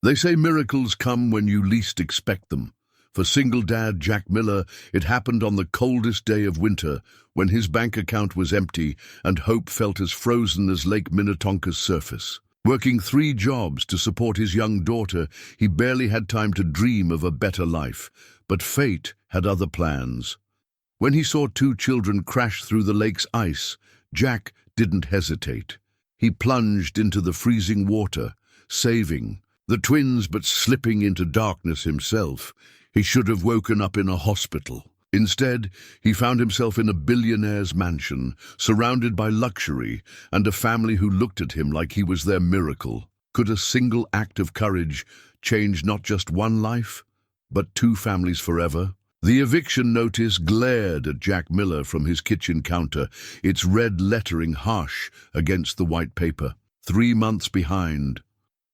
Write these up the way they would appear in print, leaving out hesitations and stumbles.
They say miracles come when you least expect them. For single dad Jack Miller, it happened on the coldest day of winter, when his bank account was empty and hope felt as frozen as Lake Minnetonka's surface. Working 3 jobs to support his young daughter, he barely had time to dream of a better life. But fate had other plans. When he saw 2 children crash through the lake's ice, Jack didn't hesitate. He plunged into the freezing water, saving the twins but slipping into darkness himself. He should have woken up in a hospital. Instead, he found himself in a billionaire's mansion, surrounded by luxury and a family who looked at him like he was their miracle. Could a single act of courage change not just one life, but 2 families forever? The eviction notice glared at Jack Miller from his kitchen counter, its red lettering harsh against the white paper. 3 months behind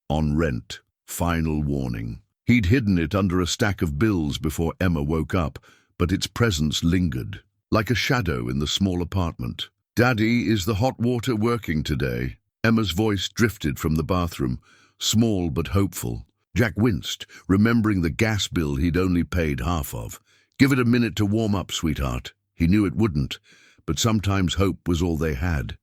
on rent. Final warning. He'd hidden it under a stack of bills before Emma woke up, but its presence lingered, like a shadow in the small apartment. "Daddy, is the hot water working today?" Emma's voice drifted from the bathroom, small but hopeful. Jack winced, remembering the gas bill he'd only paid half of. "Give it a minute to warm up, sweetheart." He knew it wouldn't, but sometimes hope was all they had.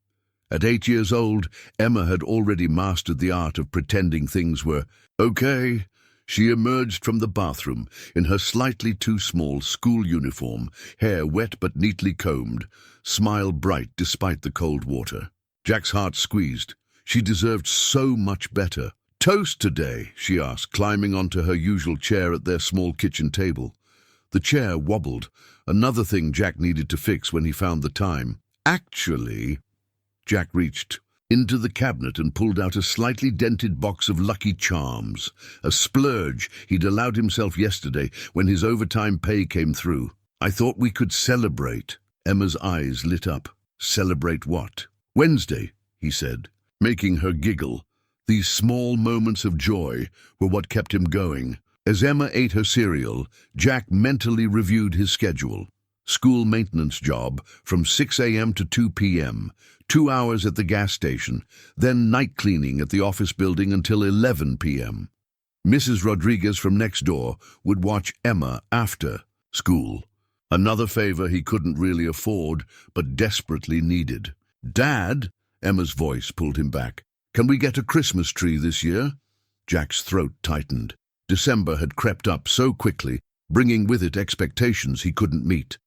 At 8 years old, Emma had already mastered the art of pretending things were okay. She emerged from the bathroom in her slightly too small school uniform, hair wet but neatly combed, smile bright despite the cold water. Jack's heart squeezed. She deserved so much better. "Toast today?" she asked, climbing onto her usual chair at their small kitchen table. The chair wobbled, another thing Jack needed to fix when he found the time. "Actually," Jack reached into the cabinet and pulled out a slightly dented box of Lucky Charms, a splurge he'd allowed himself yesterday when his overtime pay came through. "I thought we could celebrate." Emma's eyes lit up. "Celebrate what?" "Wednesday," he said, making her giggle. These small moments of joy were what kept him going. As Emma ate her cereal, Jack mentally reviewed his schedule. School maintenance job from 6 a.m. to 2 p.m., 2 hours at the gas station, then night cleaning at the office building until 11 p.m. Mrs. Rodriguez from next door would watch Emma after school. Another favor he couldn't really afford, but desperately needed. "Dad," Emma's voice pulled him back. "Can we get a Christmas tree this year?" Jack's throat tightened. December had crept up so quickly, bringing with it expectations he couldn't meet.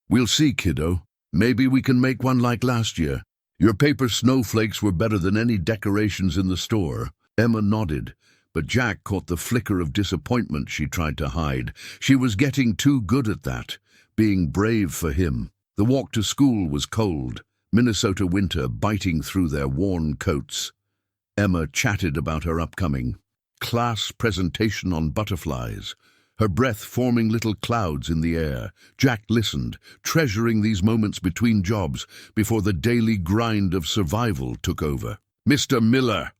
"We'll see, kiddo. Maybe we can make one like last year. Your paper snowflakes were better than any decorations in the store." Emma nodded, but Jack caught the flicker of disappointment she tried to hide. She was getting too good at that, being brave for him. The walk to school was cold, Minnesota winter biting through their worn coats. Emma chatted about her upcoming class presentation on butterflies, her breath forming little clouds in the air. Jack listened, treasuring these moments between jobs before the daily grind of survival took over. "Mr. Miller,"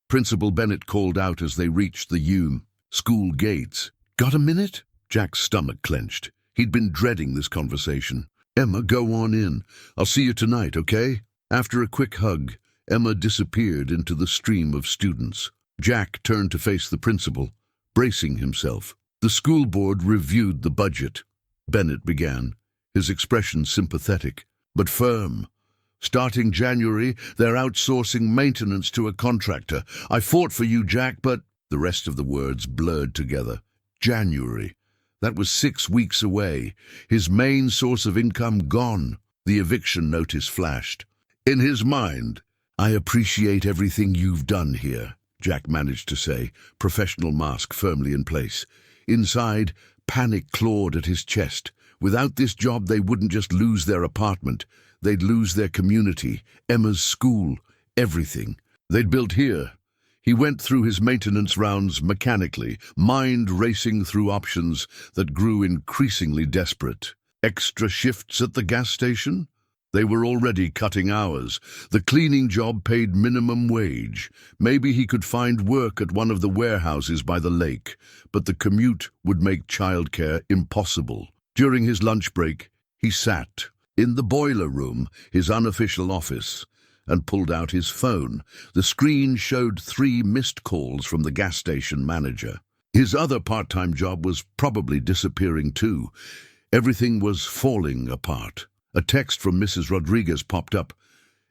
Principal Bennett called out as they reached the school gates. "Got a minute?" Jack's stomach clenched. He'd been dreading this conversation. "Emma, go on in. I'll see you tonight, okay?" After a quick hug, Emma disappeared into the stream of students. Jack turned to face the principal, bracing himself. The school board reviewed the budget. Bennett began, his expression sympathetic, but firm. "Starting January, they're outsourcing maintenance to a contractor. I fought for you, Jack, but—" The rest of the words blurred together. January. That was 6 weeks away. His main source of income gone. The eviction notice flashed. In his mind, "I appreciate everything you've done here," Jack managed to say, professional mask firmly in place. Inside, panic clawed at his chest. Without this job, they wouldn't just lose their apartment. They'd lose their community, Emma's school, everything. They'd built here. He went through his maintenance rounds mechanically, mind racing through options that grew increasingly desperate. Extra shifts at the gas station? They were already cutting hours. The cleaning job paid minimum wage. Maybe he could find work at one of the warehouses by the lake, but the commute would make childcare impossible. During his lunch break, he sat in the boiler room, his unofficial office, and pulled out his phone. The screen showed 3 missed calls from the gas station manager. His other part-time job was probably disappearing too. Everything was falling apart. A text from Mrs. Rodriguez popped up.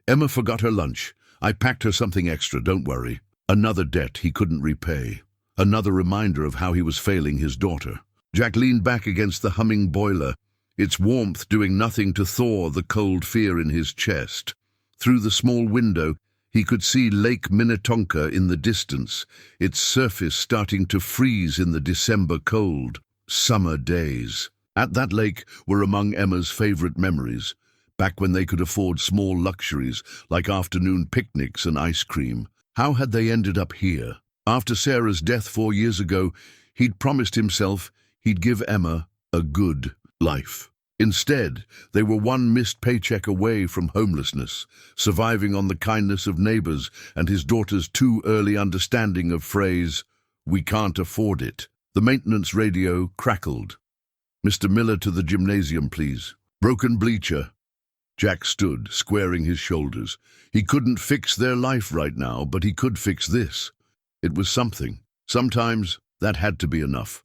"Emma forgot her lunch. I packed her something extra, don't worry." Another debt he couldn't repay. Another reminder of how he was failing his daughter. Jack leaned back against the humming boiler, its warmth doing nothing to thaw the cold fear in his chest. Through the small window, he could see Lake Minnetonka in the distance, its surface starting to freeze in the December cold. Summer days at that lake were among Emma's favorite memories, back when they could afford small luxuries like afternoon picnics and ice cream. How had they ended up here? After Sarah's death 4 years ago, he'd promised himself he'd give Emma a good life. Instead, they were one missed paycheck away from homelessness, surviving on the kindness of neighbors and his daughter's too early understanding of phrase, "We can't afford it." The maintenance radio crackled. "Mr. Miller to the gymnasium, please." Broken bleacher. Jack stood, squaring his shoulders. He couldn't fix their life right now, but he could fix this. It was something. Sometimes that had to be enough.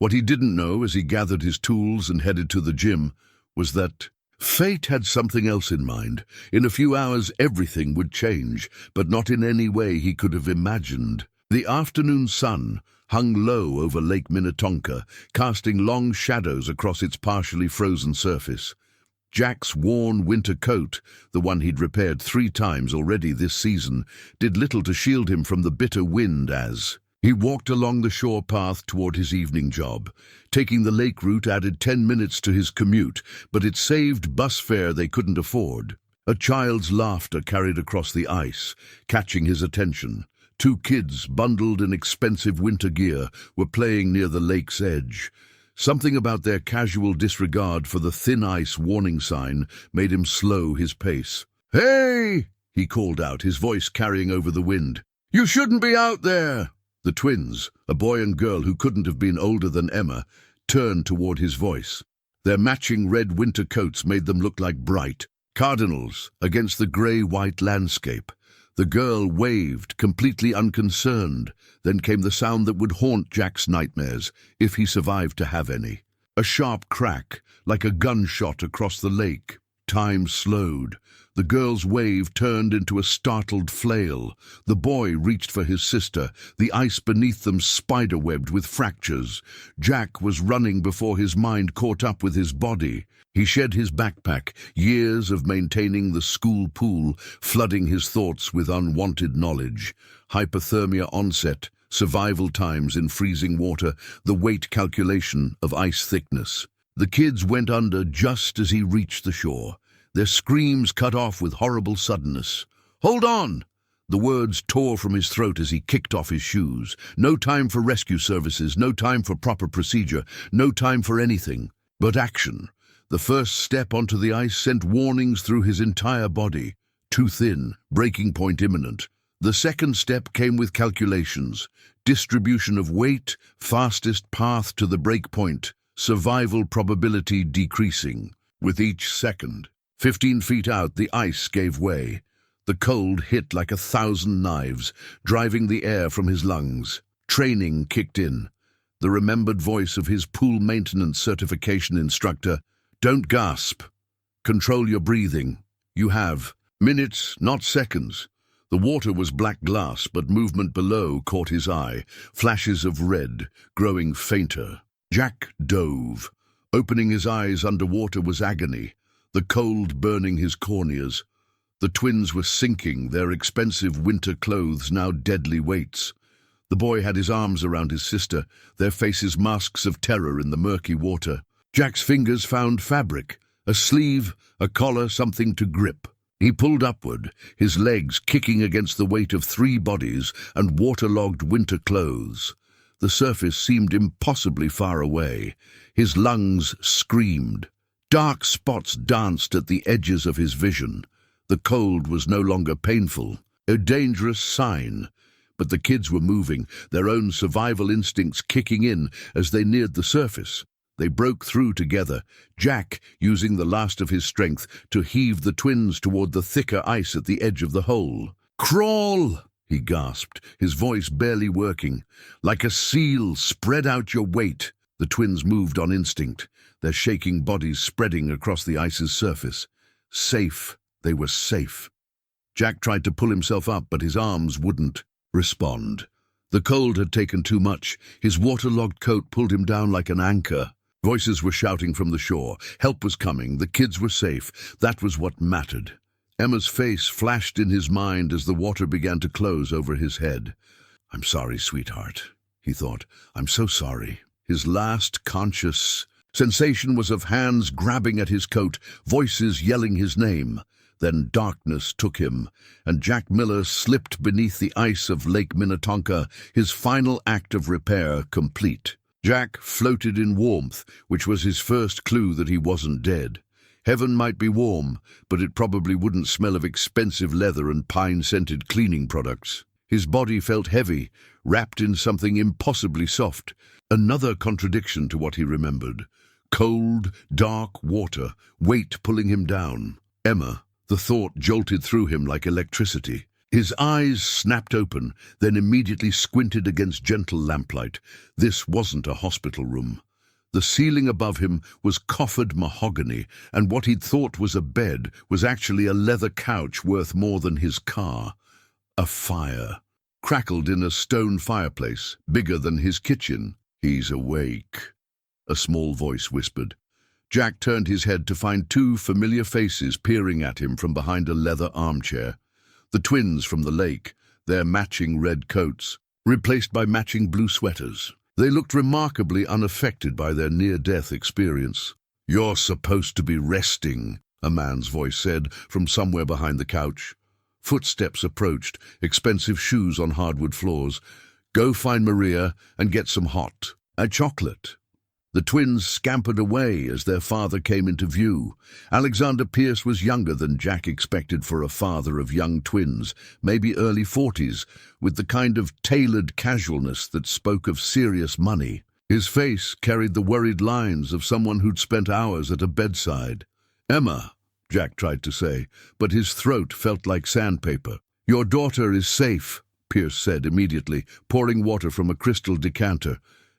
What he didn't know as he gathered his tools and headed to the gym was that fate had something else in mind. In a few hours everything would change, but not in any way he could have imagined. The afternoon sun hung low over Lake Minnetonka, casting long shadows across its partially frozen surface. Jack's worn winter coat, the one he'd repaired 3 times already this season, did little to shield him from the bitter wind as he walked along the shore path toward his evening job. Taking the lake route added 10 minutes to his commute, but it saved bus fare they couldn't afford. A child's laughter carried across the ice, catching his attention. 2 kids, bundled in expensive winter gear, were playing near the lake's edge. Something about their casual disregard for the thin ice warning sign made him slow his pace. "Hey!" he called out, his voice carrying over the wind. "You shouldn't be out there!" The twins, a boy and girl who couldn't have been older than Emma, turned toward his voice. Their matching red winter coats made them look like bright cardinals against the grey-white landscape. The girl waved, completely unconcerned. Then came the sound that would haunt Jack's nightmares, if he survived to have any. A sharp crack, like a gunshot across the lake. Time slowed. The girl's wave turned into a startled flail. The boy reached for his sister, the ice beneath them spider-webbed with fractures. Jack was running before his mind caught up with his body. He shed his backpack, years of maintaining the school pool, flooding his thoughts with unwanted knowledge. Hypothermia onset, survival times in freezing water, the weight calculation of ice thickness. The kids went under just as he reached the shore, their screams cut off with horrible suddenness. "Hold on!" The words tore from his throat as he kicked off his shoes. No time for rescue services, no time for proper procedure, no time for anything but action. The first step onto the ice sent warnings through his entire body. Too thin, breaking point imminent. The second step came with calculations. Distribution of weight, fastest path to the break point, survival probability decreasing. With each second, 15 feet out, the ice gave way. The cold hit like 1,000 knives, driving the air from his lungs. Training kicked in. The remembered voice of his pool maintenance certification instructor. "Don't gasp. Control your breathing. You have minutes, not seconds." The water was black glass, but movement below caught his eye, flashes of red, growing fainter. Jack dove. Opening his eyes underwater was agony, the cold burning his corneas. The twins were sinking, their expensive winter clothes now deadly weights. The boy had his arms around his sister, their faces masks of terror in the murky water. Jack's fingers found fabric, a sleeve, a collar, something to grip. He pulled upward, his legs kicking against the weight of 3 bodies and waterlogged winter clothes. The surface seemed impossibly far away. His lungs screamed. Dark spots danced at the edges of his vision. The cold was no longer painful, a dangerous sign. But the kids were moving, their own survival instincts kicking in as they neared the surface. They broke through together, Jack using the last of his strength to heave the twins toward the thicker ice at the edge of the hole. "Crawl!" he gasped, his voice barely working. "Like a seal, spread out your weight." The twins moved on instinct, their shaking bodies spreading across the ice's surface. Safe. They were safe. Jack tried to pull himself up, but his arms wouldn't respond. The cold had taken too much. His waterlogged coat pulled him down like an anchor. Voices were shouting from the shore. Help was coming. The kids were safe. That was what mattered. Emma's face flashed in his mind as the water began to close over his head. "I'm sorry, sweetheart," he thought. "I'm so sorry." His last conscious sensation was of hands grabbing at his coat, voices yelling his name. Then darkness took him, and Jack Miller slipped beneath the ice of Lake Minnetonka, his final act of repair complete. Jack floated in warmth, which was his first clue that he wasn't dead. Heaven might be warm, but it probably wouldn't smell of expensive leather and pine-scented cleaning products. His body felt heavy, wrapped in something impossibly soft. Another contradiction to what he remembered. Cold, dark water, weight pulling him down. Emma, the thought jolted through him like electricity. His eyes snapped open, then immediately squinted against gentle lamplight. This wasn't a hospital room. The ceiling above him was coffered mahogany, and what he'd thought was a bed was actually a leather couch worth more than his car. A fire crackled in a stone fireplace, bigger than his kitchen. "He's awake," a small voice whispered. Jack turned his head to find two familiar faces peering at him from behind a leather armchair. The twins from the lake, their matching red coats, replaced by matching blue sweaters. They looked remarkably unaffected by their near-death experience. "You're supposed to be resting," a man's voice said from somewhere behind the couch. Footsteps approached, expensive shoes on hardwood floors. "Go find Maria and get some hot. A chocolate." The twins scampered away as their father came into view. Alexander Pierce was younger than Jack expected for a father of young twins, maybe early 40s, with the kind of tailored casualness that spoke of serious money. His face carried the worried lines of someone who'd spent hours at a bedside. "Emma," Jack tried to say, but his throat felt like sandpaper. "Your daughter is safe," Pierce said immediately, pouring water from a crystal decanter.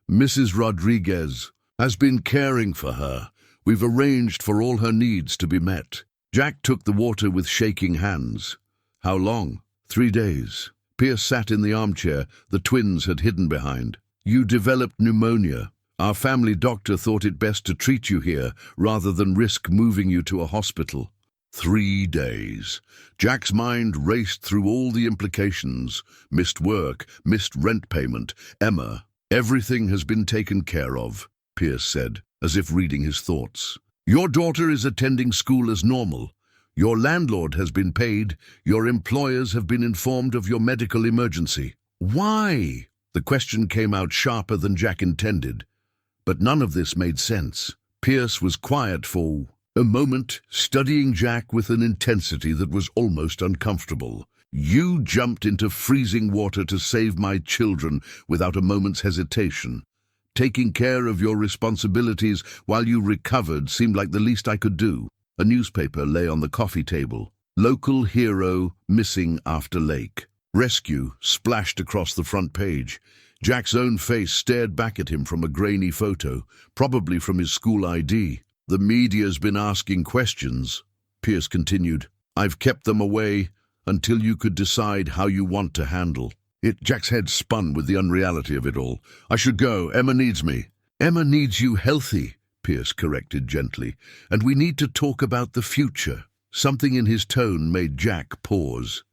"Mrs. Rodriguez has been caring for her. We've arranged for all her needs to be met." Jack took the water with shaking hands. "How long?" 3 days. Pierce sat in the armchair the twins had hidden behind. "You developed pneumonia. Our family doctor thought it best to treat you here rather than risk moving you to a hospital." 3 days. Jack's mind raced through all the implications. Missed work, missed rent payment, Emma. "Everything has been taken care of," Pierce said, as if reading his thoughts. "Your daughter is attending school as normal. Your landlord has been paid. Your employers have been informed of your medical emergency." "Why?" The question came out sharper than Jack intended. But none of this made sense. Pierce was quiet for a moment, studying Jack with an intensity that was almost uncomfortable. "You jumped into freezing water to save my children without a moment's hesitation. Taking care of your responsibilities while you recovered seemed like the least I could do." A newspaper lay on the coffee table. "Local hero missing after lake. Rescue" splashed across the front page. Jack's own face stared back at him from a grainy photo, probably from his school ID. "The media's been asking questions," Pierce continued. "I've kept them away until you could decide how you want to handle." Jack's head spun with the unreality of it all. "I should go. Emma needs me." "Emma needs you healthy," Pierce corrected gently, "and we need to talk about the future." Something in his tone made Jack pause.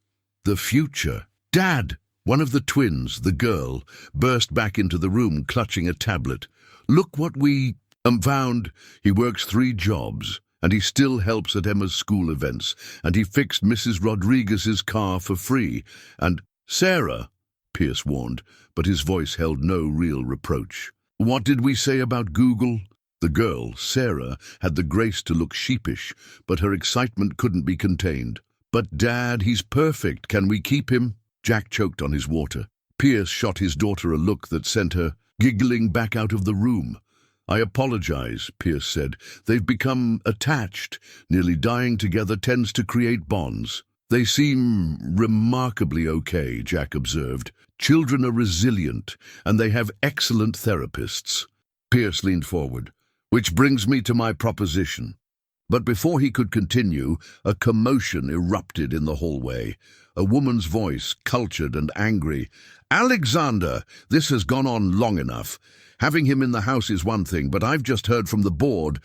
"The future? Dad!" One of the twins, the girl, burst back into the room clutching a tablet. "Look what we found. He works 3 jobs, and he still helps at Emma's school events, and he fixed Mrs. Rodriguez's car for free, and—" "Sarah," Pierce warned, but his voice held no real reproach. "What did we say about Google?" The girl, Sarah, had the grace to look sheepish, but her excitement couldn't be contained. "But Dad, he's perfect. Can we keep him?" Jack choked on his water. Pierce shot his daughter a look that sent her giggling back out of the room. "I apologize," Pierce said. "They've become attached. Nearly dying together tends to create bonds." "They seem remarkably okay," Jack observed. "Children are resilient, and they have excellent therapists." Pierce leaned forward. "Which brings me to my proposition." But before he could continue, a commotion erupted in the hallway. A woman's voice, cultured and angry. "Alexander, this has gone on long enough. Having him in the house is one thing, but I've just heard from the board."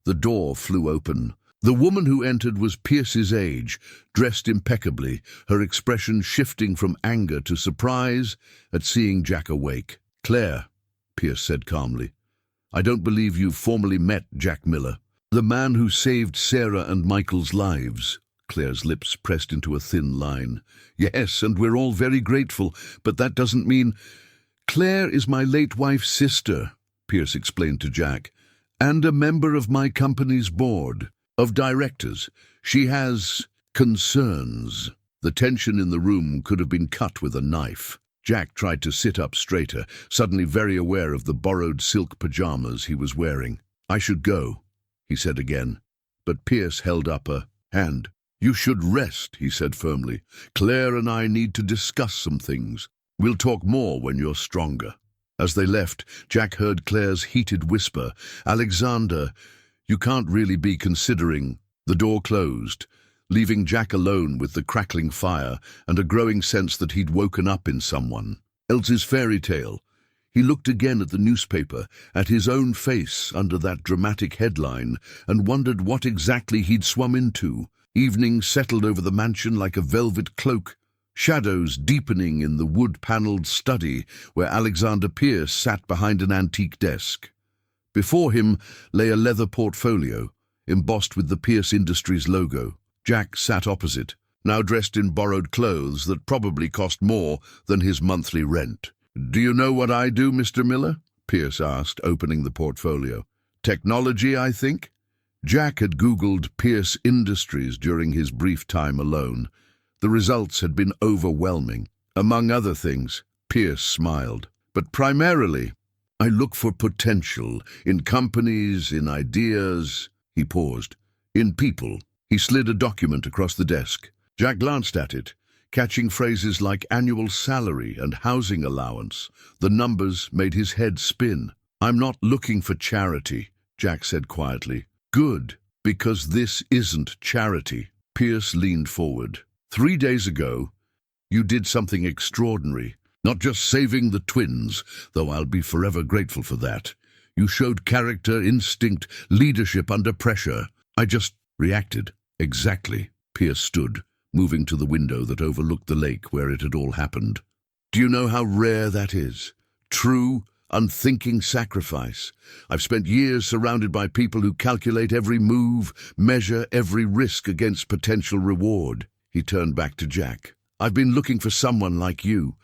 The door flew open. The woman who entered was Pierce's age, dressed impeccably, her expression shifting from anger to surprise at seeing Jack awake. "Claire," Pierce said calmly, "I don't believe you've formally met Jack Miller." "The man who saved Sarah and Michael's lives." Claire's lips pressed into a thin line. "Yes, and we're all very grateful, but that doesn't mean—" "Claire is my late wife's sister," Pierce explained to Jack, "and a member of my company's board of directors. She has concerns." The tension in the room could have been cut with a knife. Jack tried to sit up straighter, suddenly very aware of the borrowed silk pajamas he was wearing. "I should go," he said again, but Pierce held up a hand. "You should rest," he said firmly. "Claire and I need to discuss some things. We'll talk more when you're stronger." As they left, Jack heard Claire's heated whisper, "Alexander, you can't really be considering—" The door closed, leaving Jack alone with the crackling fire and a growing sense that he'd woken up in someone else's fairy tale. He looked again at the newspaper, at his own face under that dramatic headline, and wondered what exactly he'd swum into. Evening settled over the mansion like a velvet cloak, shadows deepening in the wood-panelled study where Alexander Pierce sat behind an antique desk. Before him lay a leather portfolio, embossed with the Pierce Industries logo. Jack sat opposite, now dressed in borrowed clothes that probably cost more than his monthly rent. "Do you know what I do, Mr. Miller?" Pierce asked, opening the portfolio. "Technology, I think?" Jack had Googled Pierce Industries during his brief time alone. The results had been overwhelming. Among other things, Pierce smiled. "But primarily, I look for potential in companies, in ideas." He paused. "In people." He slid a document across the desk. Jack glanced at it, catching phrases like annual salary and housing allowance. The numbers made his head spin. "I'm not looking for charity," Jack said quietly. "Good, because this isn't charity." Pierce leaned forward. "3 days ago, you did something extraordinary. Not just saving the twins, though I'll be forever grateful for that. You showed character, instinct, leadership under pressure. I just reacted." "Exactly." Pierce stood, moving to the window that overlooked the lake where it had all happened. "Do you know how rare that is? True, unthinking sacrifice. I've spent years surrounded by people who calculate every move, measure every risk against potential reward." He turned back to Jack. "I've been looking for someone like you.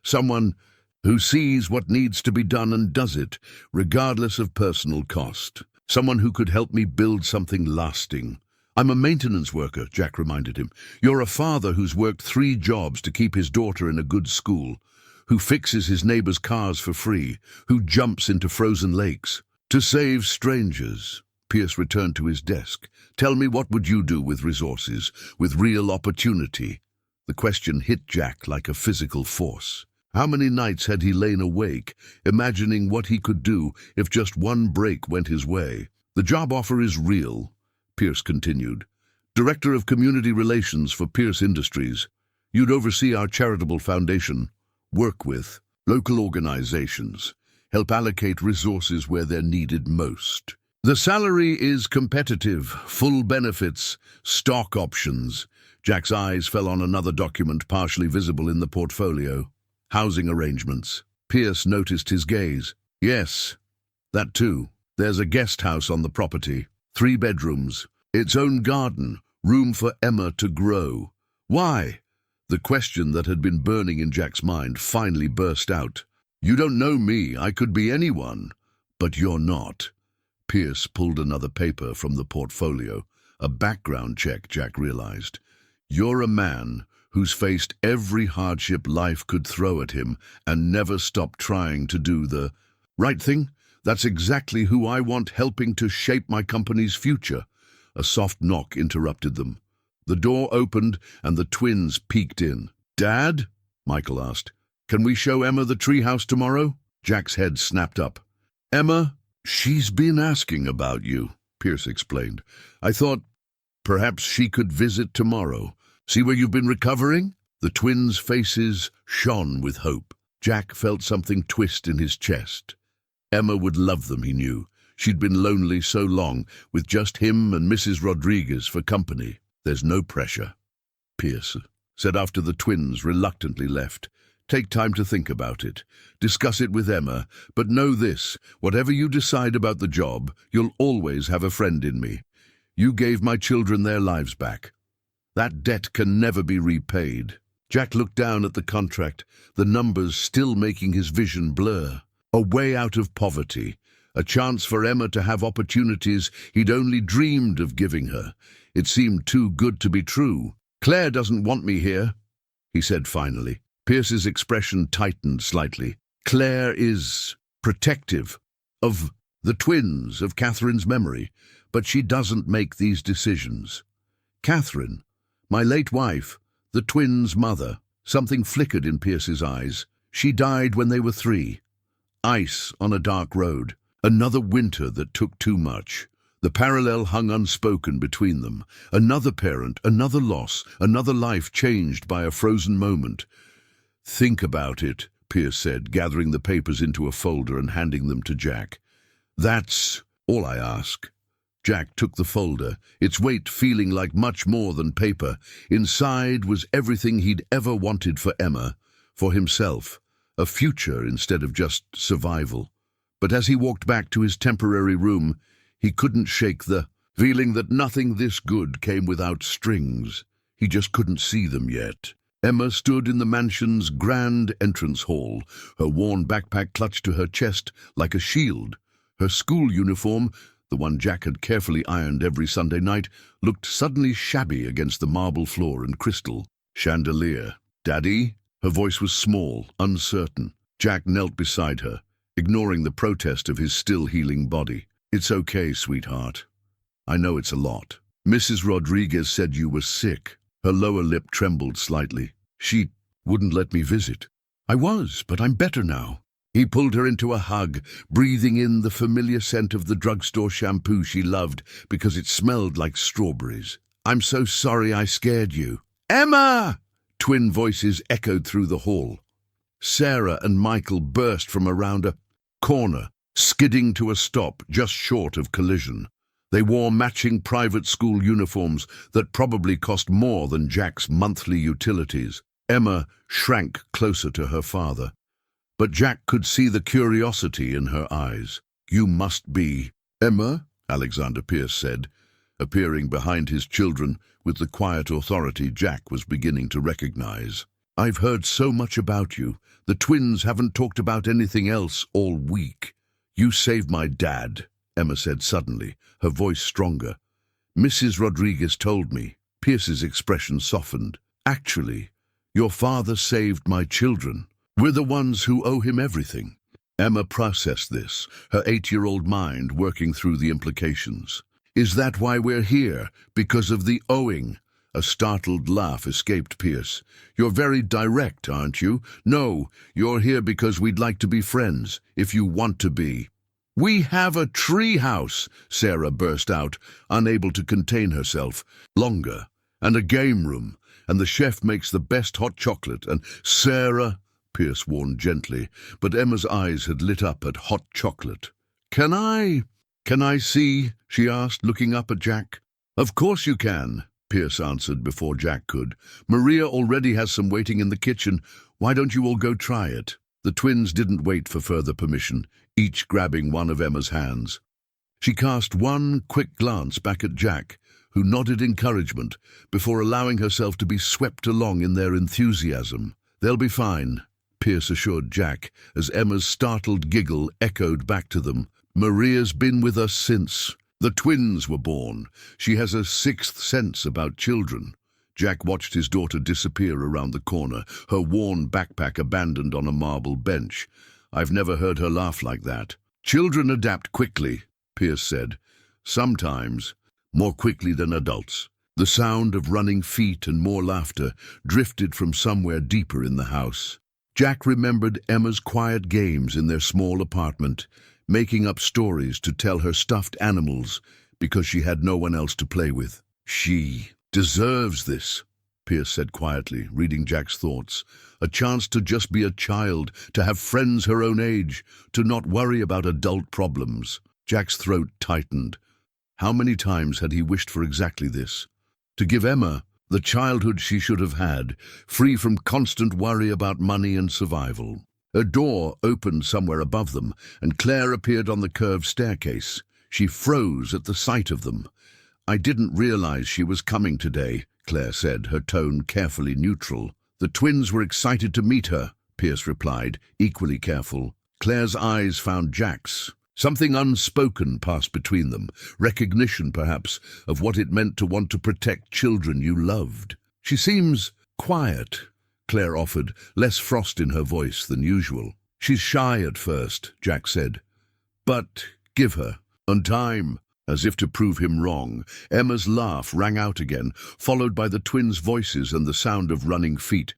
Someone who sees what needs to be done and does it, regardless of personal cost. Someone who could help me build something lasting." "I'm a maintenance worker," Jack reminded him. "You're a father who's worked 3 jobs to keep his daughter in a good school, who fixes his neighbors' cars for free, who jumps into frozen lakes. To save strangers." Pierce returned to his desk. "Tell me, what would you do with resources, with real opportunity?" The question hit Jack like a physical force. How many nights had he lain awake, imagining what he could do if just one break went his way? "The job offer is real," Pierce continued. "Director of Community Relations for Pierce Industries. You'd oversee our charitable foundation, work with local organizations, help allocate resources where they're needed most. The salary is competitive, full benefits, stock options." Jack's eyes fell on another document partially visible in the portfolio. "Housing arrangements." Pierce noticed his gaze. "Yes, that too. There's a guest house on the property. 3 bedrooms, its own garden, room for Emma to grow." "Why?" The question that had been burning in Jack's mind finally burst out. "You don't know me. I could be anyone. But you're not." Pierce pulled another paper from the portfolio. A background check, Jack realized. "You're a man who's faced every hardship life could throw at him and never stopped trying to do the right thing. That's exactly who I want helping to shape my company's future." A soft knock interrupted them. The door opened and the twins peeked in. "Dad?" Michael asked. "Can we show Emma the treehouse tomorrow?" Jack's head snapped up. "Emma? She's been asking about you," Pierce explained. "I thought perhaps she could visit tomorrow. See where you've been recovering?" The twins' faces shone with hope. Jack felt something twist in his chest. Emma would love them, he knew. She'd been lonely so long, with just him and Mrs. Rodriguez for company. "There's no pressure," Pierce said after the twins reluctantly left. "Take time to think about it. Discuss it with Emma, but know this, whatever you decide about the job, you'll always have a friend in me. You gave my children their lives back. That debt can never be repaid." Jack looked down at the contract, the numbers still making his vision blur. A way out of poverty, a chance for Emma to have opportunities he'd only dreamed of giving her. It seemed too good to be true. "Claire doesn't want me here," he said finally. Pierce's expression tightened slightly. "Claire is protective of the twins, of Catherine's memory, but she doesn't make these decisions. Catherine, my late wife, the twins' mother." Something flickered in Pierce's eyes. "She died when they were 3. Ice on a dark road. Another winter that took too much." The parallel hung unspoken between them. Another parent, another loss, another life changed by a frozen moment. "Think about it," Pierce said, gathering the papers into a folder and handing them to Jack. "That's all I ask." Jack took the folder, its weight feeling like much more than paper. Inside was everything he'd ever wanted for Emma, for himself, a future instead of just survival. But as he walked back to his temporary room, he couldn't shake the feeling that nothing this good came without strings. He just couldn't see them yet. Emma stood in the mansion's grand entrance hall, her worn backpack clutched to her chest like a shield. Her school uniform, the one Jack had carefully ironed every Sunday night, looked suddenly shabby against the marble floor and crystal chandelier. "Daddy?" Her voice was small, uncertain. Jack knelt beside her, ignoring the protest of his still-healing body. "It's okay, sweetheart. I know it's a lot. Mrs. Rodriguez said you were sick." Her lower lip trembled slightly. "She wouldn't let me visit." "I was, but I'm better now." He pulled her into a hug, breathing in the familiar scent of the drugstore shampoo she loved because it smelled like strawberries. "I'm so sorry I scared you." "Emma!" Twin voices echoed through the hall. Sarah and Michael burst from around a corner, skidding to a stop just short of collision. They wore matching private school uniforms that probably cost more than Jack's monthly utilities. Emma shrank closer to her father, but Jack could see the curiosity in her eyes. "You must be Emma," Alexander Pierce said, appearing behind his children with the quiet authority Jack was beginning to recognize. "I've heard so much about you. The twins haven't talked about anything else all week." "You saved my dad," Emma said suddenly, her voice stronger. "Mrs. Rodriguez told me." Pierce's expression softened. "Actually, your father saved my children. We're the ones who owe him everything." Emma processed this, her 8-year-old mind working through the implications. "Is that why we're here? Because of the owing?" A startled laugh escaped Pierce. "You're very direct, aren't you?" "No, you're here because we'd like to be friends, if you want to be." "We have a treehouse," Sarah burst out, unable to contain herself. "Longer, and a game room, and the chef makes the best hot chocolate, and—" "Sarah," Pierce warned gently, but Emma's eyes had lit up at hot chocolate. Can I see?" she asked, looking up at Jack. "Of course you can," Pierce answered before Jack could. "Maria already has some waiting in the kitchen. Why don't you all go try it?" The twins didn't wait for further permission, each grabbing one of Emma's hands. She cast one quick glance back at Jack, who nodded encouragement, before allowing herself to be swept along in their enthusiasm. "They'll be fine," Pierce assured Jack, as Emma's startled giggle echoed back to them. "Maria's been with us since the twins were born. She has a sixth sense about children." Jack watched his daughter disappear around the corner, her worn backpack abandoned on a marble bench. "I've never heard her laugh like that." Children adapt quickly, Pierce said. Sometimes more quickly than adults. The sound of running feet and more laughter drifted from somewhere deeper in the house. Jack remembered Emma's quiet games in their small apartment, making up stories to tell her stuffed animals because she had no one else to play with. She deserves this, Pierce said quietly, reading Jack's thoughts. A chance to just be a child, to have friends her own age, to not worry about adult problems. Jack's throat tightened. How many times had he wished for exactly this? To give Emma the childhood she should have had, free from constant worry about money and survival. A door opened somewhere above them, and Claire appeared on the curved staircase. She froze at the sight of them. "I didn't realize she was coming today," Claire said, her tone carefully neutral. "The twins were excited to meet her," Pierce replied, equally careful. Claire's eyes found Jack's. Something unspoken passed between them, recognition, perhaps, of what it meant to want to protect children you loved. "She seems quiet," Claire offered, less frost in her voice than usual. "She's shy at first," Jack said. "But give her time." As if to prove him wrong, Emma's laugh rang out again, followed by the twins' voices and the sound of running feet.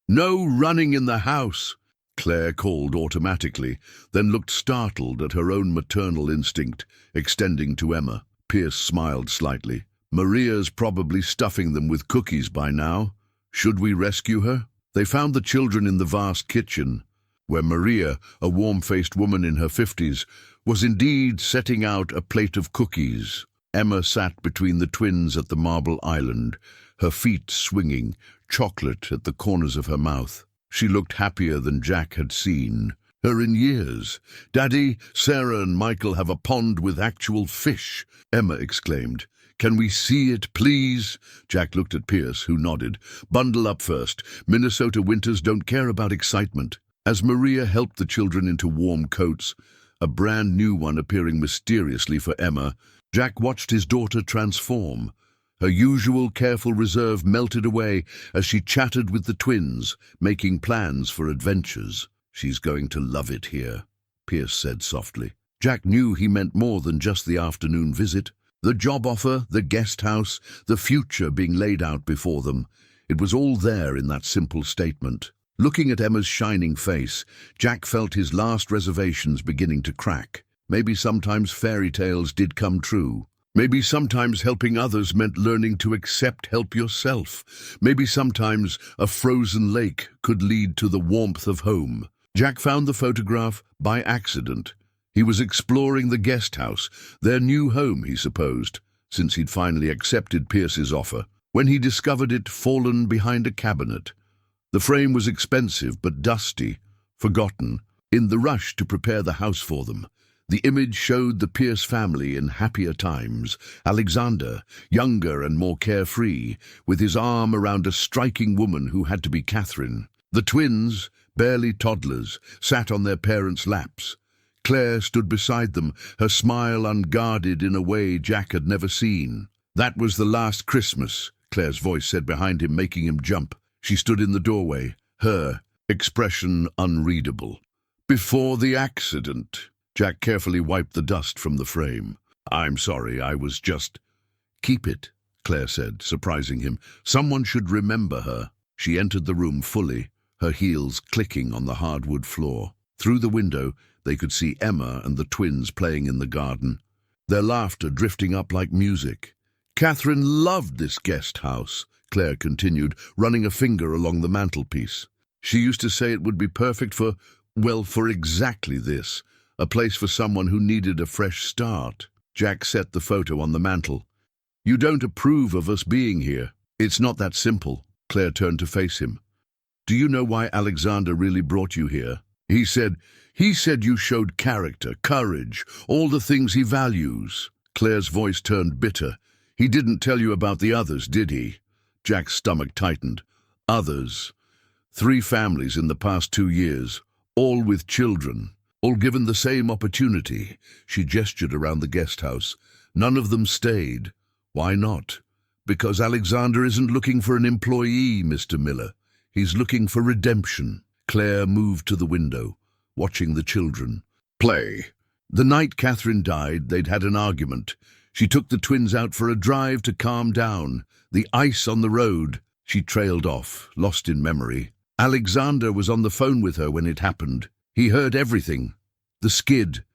"No running in the house," Claire called automatically, then looked startled at her own maternal instinct, extending to Emma. Pierce smiled slightly. "Maria's probably stuffing them with cookies by now. Should we rescue her?" They found the children in the vast kitchen, where Maria, a warm-faced woman in her 50s, was indeed setting out a plate of cookies. Emma sat between the twins at the marble island, her feet swinging, chocolate at the corners of her mouth. She looked happier than Jack had seen her in years. "Daddy, Sarah and Michael have a pond with actual fish," Emma exclaimed. "Can we see it, please?" Jack looked at Pierce, who nodded. "Bundle up first. Minnesota winters don't care about excitement." As Maria helped the children into warm coats, a brand new one appearing mysteriously for Emma, Jack watched his daughter transform. Her usual careful reserve melted away as she chatted with the twins, making plans for adventures. "She's going to love it here," Pierce said softly. Jack knew he meant more than just the afternoon visit. The job offer, the guest house, the future being laid out before them. It was all there in that simple statement. Looking at Emma's shining face, Jack felt his last reservations beginning to crack. Maybe sometimes fairy tales did come true. Maybe sometimes helping others meant learning to accept help yourself. Maybe sometimes a frozen lake could lead to the warmth of home. Jack found the photograph by accident. He was exploring the guest house, their new home, he supposed, since he'd finally accepted Pierce's offer, when he discovered it fallen behind a cabinet. The frame was expensive but dusty, forgotten, in the rush to prepare the house for them. The image showed the Pierce family in happier times. Alexander, younger and more carefree, with his arm around a striking woman who had to be Catherine. The twins, barely toddlers, sat on their parents' laps. Claire stood beside them, her smile unguarded in a way Jack had never seen. "That was the last Christmas," Claire's voice said behind him, making him jump. She stood in the doorway, her expression unreadable. "Before the accident." Jack carefully wiped the dust from the frame. "I'm sorry, I was just—" "Keep it," Claire said, surprising him. "Someone should remember her." She entered the room fully, her heels clicking on the hardwood floor. Through the window, they could see Emma and the twins playing in the garden, their laughter drifting up like music. "Catherine loved this guest house," Claire continued, running a finger along the mantelpiece. "She used to say it would be perfect for, well, for exactly this. A place for someone who needed a fresh start." Jack set the photo on the mantel. "You don't approve of us being here." "It's not that simple." Claire turned to face him. "Do you know why Alexander really brought you here? He said you showed character, courage, all the things he values." Claire's voice turned bitter. "He didn't tell you about the others, did he?" Jack's stomach tightened. "Others. 3 families in the past 2 years, all with children. All given the same opportunity." She gestured around the guest house. "None of them stayed. Why not? Because Alexander isn't looking for an employee, Mr. Miller. He's looking for redemption." Claire moved to the window, watching the children. "Play," The night Catherine died, they'd had an argument. She took the twins out for a drive to calm down. The ice on the road. She trailed off, lost in memory. Alexander was on the phone with her when it happened. He heard everything. The skid,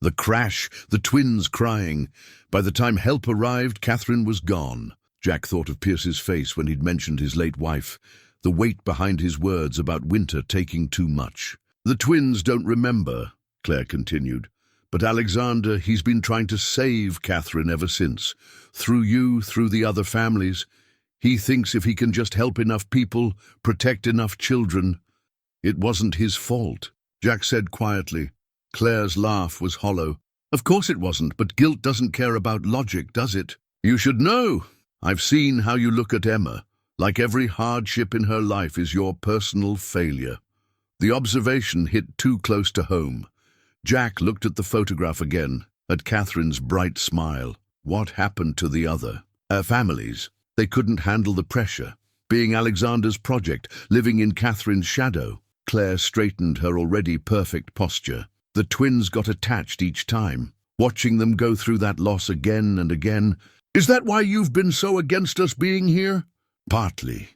the crash, the twins crying. By the time help arrived, Catherine was gone. Jack thought of Pierce's face when he'd mentioned his late wife, the weight behind his words about Winter taking too much. The twins don't remember, Claire continued. But Alexander, he's been trying to save Catherine ever since. Through you, through the other families. He thinks if he can just help enough people, protect enough children. It wasn't his fault, Jack said quietly. Claire's laugh was hollow. Of course it wasn't, but guilt doesn't care about logic, does it? You should know. I've seen how you look at Emma, like every hardship in her life is your personal failure. The observation hit too close to home. Jack looked at the photograph again, at Catherine's bright smile. What happened to the other? Her families. They couldn't handle the pressure. Being Alexander's project, living in Catherine's shadow. Claire straightened her already perfect posture. The twins got attached each time, watching them go through that loss again and again. Is that why you've been so against us being here? Partly.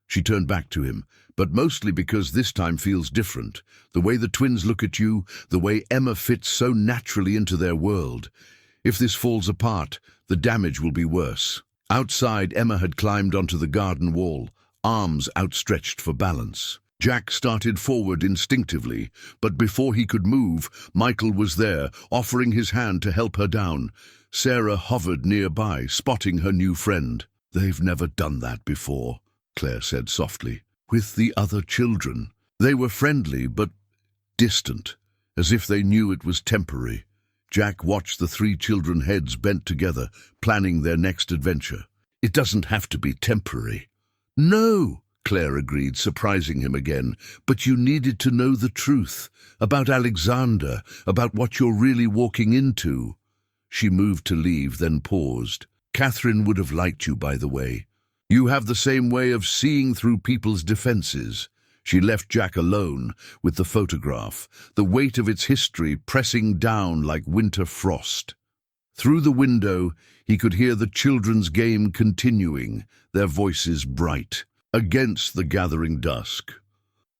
She turned back to him, but mostly because this time feels different. The way the twins look at you, the way Emma fits so naturally into their world. If this falls apart, the damage will be worse. Outside, Emma had climbed onto the garden wall, arms outstretched for balance. Jack started forward instinctively, but before he could move, Michael was there, offering his hand to help her down. Sarah hovered nearby, spotting her new friend. They've never done that before, Claire said softly. With the other children. They were friendly, but distant, as if they knew it was temporary. Jack watched the three children heads bent together, planning their next adventure. It doesn't have to be temporary. No, Claire agreed, surprising him again. But you needed to know the truth, about Alexander, about what you're really walking into. She moved to leave, then paused. Catherine would have liked you, by the way. You have the same way of seeing through people's defenses. She left Jack alone with the photograph, the weight of its history pressing down like winter frost. Through the window, he could hear the children's game continuing, their voices bright, against the gathering dusk.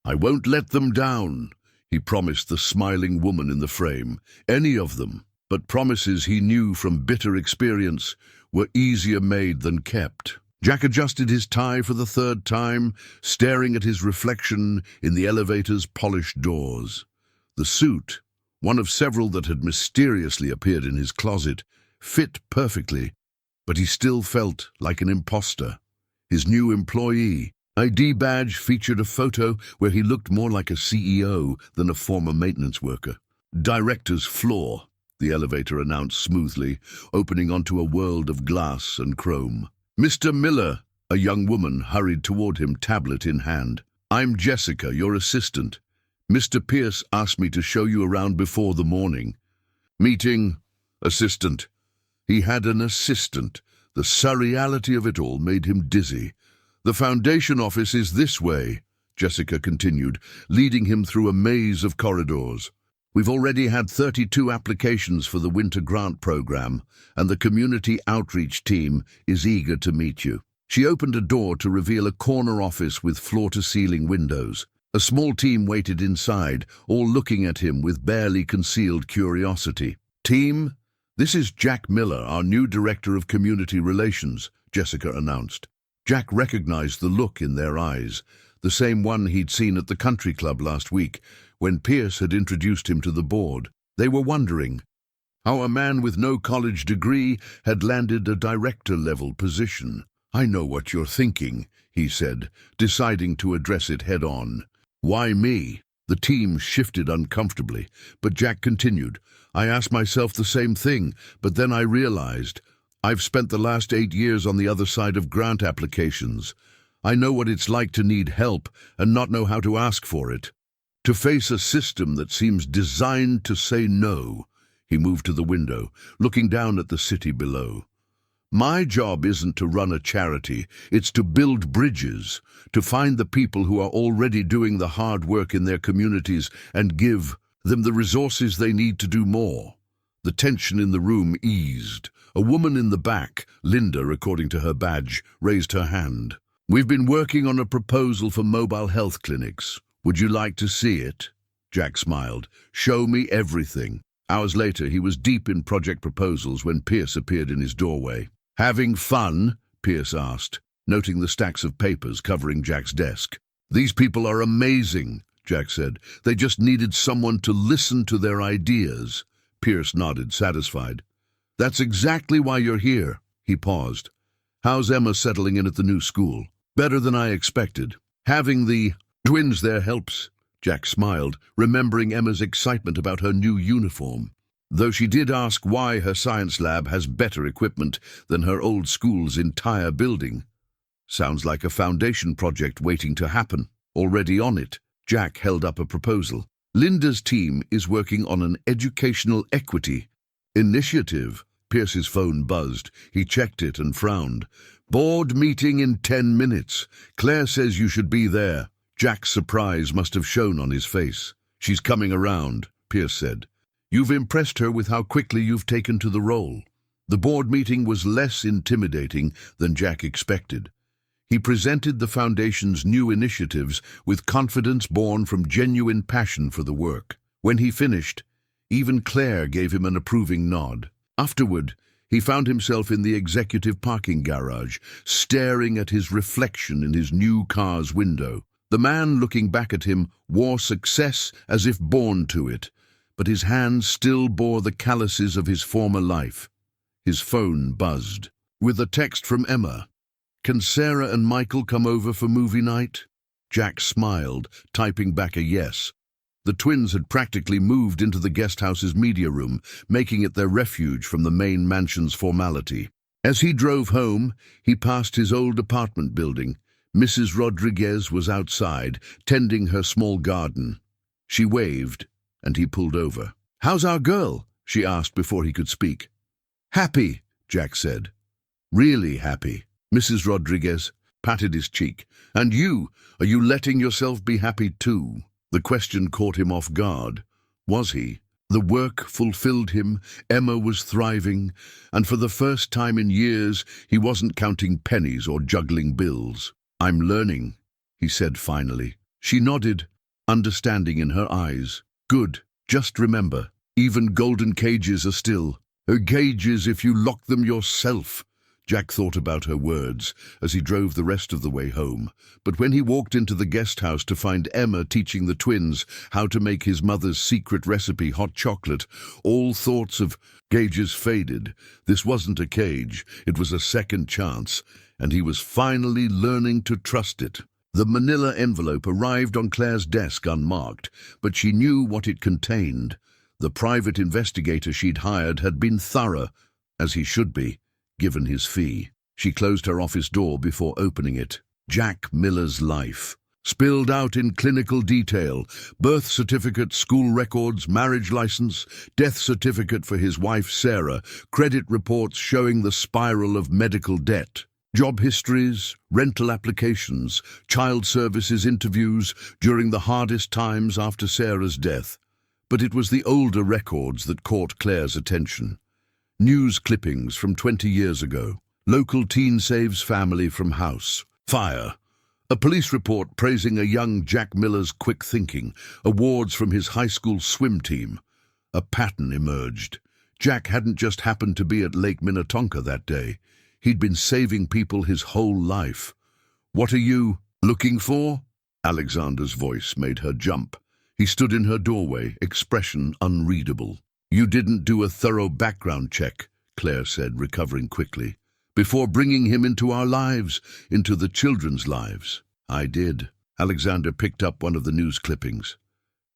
I won't let them down, he promised the smiling woman in the frame, any of them. But promises he knew from bitter experience were easier made than kept. Jack adjusted his tie for the third time, staring at his reflection in the elevator's polished doors. The suit, one of several that had mysteriously appeared in his closet, fit perfectly, but he still felt like an imposter. His new employee ID badge featured a photo where he looked more like a CEO than a former maintenance worker. Director's floor, the elevator announced smoothly, opening onto a world of glass and chrome. Mr. Miller, a young woman hurried toward him, tablet in hand. I'm Jessica, your assistant. Mr. Pierce asked me to show you around before the morning. Meeting, assistant. He had an assistant. The surreality of it all made him dizzy. The foundation office is this way, Jessica continued, leading him through a maze of corridors. We've already had 32 applications for the winter grant program, and the community outreach team is eager to meet you. She opened a door to reveal a corner office with floor-to-ceiling windows. A small team waited inside, all looking at him with barely concealed curiosity. Team, this is Jack Miller, our new Director of Community Relations, Jessica announced. Jack recognized the look in their eyes, the same one he'd seen at the country club last week, when Pierce had introduced him to the board. They were wondering how a man with no college degree had landed a director-level position. I know what you're thinking, he said, deciding to address it head-on. Why me? The team shifted uncomfortably, but Jack continued. I asked myself the same thing, but then I realized I've spent the last 8 years on the other side of grant applications. I know what it's like to need help and not know how to ask for it. To face a system that seems designed to say no. He moved to the window, looking down at the city below. My job isn't to run a charity, it's to build bridges, to find the people who are already doing the hard work in their communities and give them the resources they need to do more. The tension in the room eased. A woman in the back, Linda according to her badge, raised her hand. "We've been working on a proposal for mobile health clinics. Would you like to see it?" Jack smiled. "Show me everything." Hours later, he was deep in project proposals when Pierce appeared in his doorway. "Having fun?" Pierce asked, noting the stacks of papers covering Jack's desk. "These people are amazing," Jack said. "They just needed someone to listen to their ideas." Pierce nodded, satisfied. "That's exactly why you're here." He paused. "How's Emma settling in at the new school?" "Better than I expected. Having the twins there helps." Jack smiled, remembering Emma's excitement about her new uniform. Though she did ask why her science lab has better equipment than her old school's entire building. "Sounds like a foundation project waiting to happen." "Already on it." Jack held up a proposal. "Linda's team is working on an educational equity initiative." Pierce's phone buzzed. He checked it and frowned. "Board meeting in 10 minutes. Claire says you should be there." Jack's surprise must have shown on his face. "She's coming around," Pierce said. "You've impressed her with how quickly you've taken to the role." The board meeting was less intimidating than Jack expected. He presented the Foundation's new initiatives with confidence born from genuine passion for the work. When he finished, even Claire gave him an approving nod. Afterward, he found himself in the executive parking garage, staring at his reflection in his new car's window. The man looking back at him wore success as if born to it, but his hands still bore the calluses of his former life. His phone buzzed. With a text from Emma. "Can Sarah and Michael come over for movie night?" Jack smiled, typing back a yes. The twins had practically moved into the guest house's media room, making it their refuge from the main mansion's formality. As he drove home, he passed his old apartment building. Mrs. Rodriguez was outside, tending her small garden. She waved, and he pulled over. "How's our girl?" she asked before he could speak. "Happy," Jack said. "Really happy." Mrs. Rodriguez patted his cheek. "And you, are you letting yourself be happy too?" The question caught him off guard. Was he? The work fulfilled him, Emma was thriving, and for the first time in years, he wasn't counting pennies or juggling bills. "I'm learning," he said finally. She nodded, understanding in her eyes. "Good. Just remember, even golden cages are still cages if you lock them yourself." Jack thought about her words as he drove the rest of the way home, but when he walked into the guest house to find Emma teaching the twins how to make his mother's secret recipe hot chocolate, all thoughts of cages faded. This wasn't a cage, it was a second chance, and he was finally learning to trust it. The manila envelope arrived on Claire's desk unmarked, but she knew what it contained. The private investigator she'd hired had been thorough, as he should be, given his fee. She closed her office door before opening it. Jack Miller's life. Spilled out in clinical detail. Birth certificate, school records, marriage license, death certificate for his wife Sarah, credit reports showing the spiral of medical debt. Job histories, rental applications, child services interviews during the hardest times after Sarah's death. But it was the older records that caught Claire's attention. News clippings from 20 years ago. Local teen saves family from house. Fire. A police report praising a young Jack Miller's quick thinking. Awards from his high school swim team. A pattern emerged. Jack hadn't just happened to be at Lake Minnetonka that day. He'd been saving people his whole life. "What are you looking for?" Alexander's voice made her jump. He stood in her doorway, expression unreadable. "You didn't do a thorough background check," Claire said, recovering quickly. "Before bringing him into our lives, into the children's lives." "I did." Alexander picked up one of the news clippings.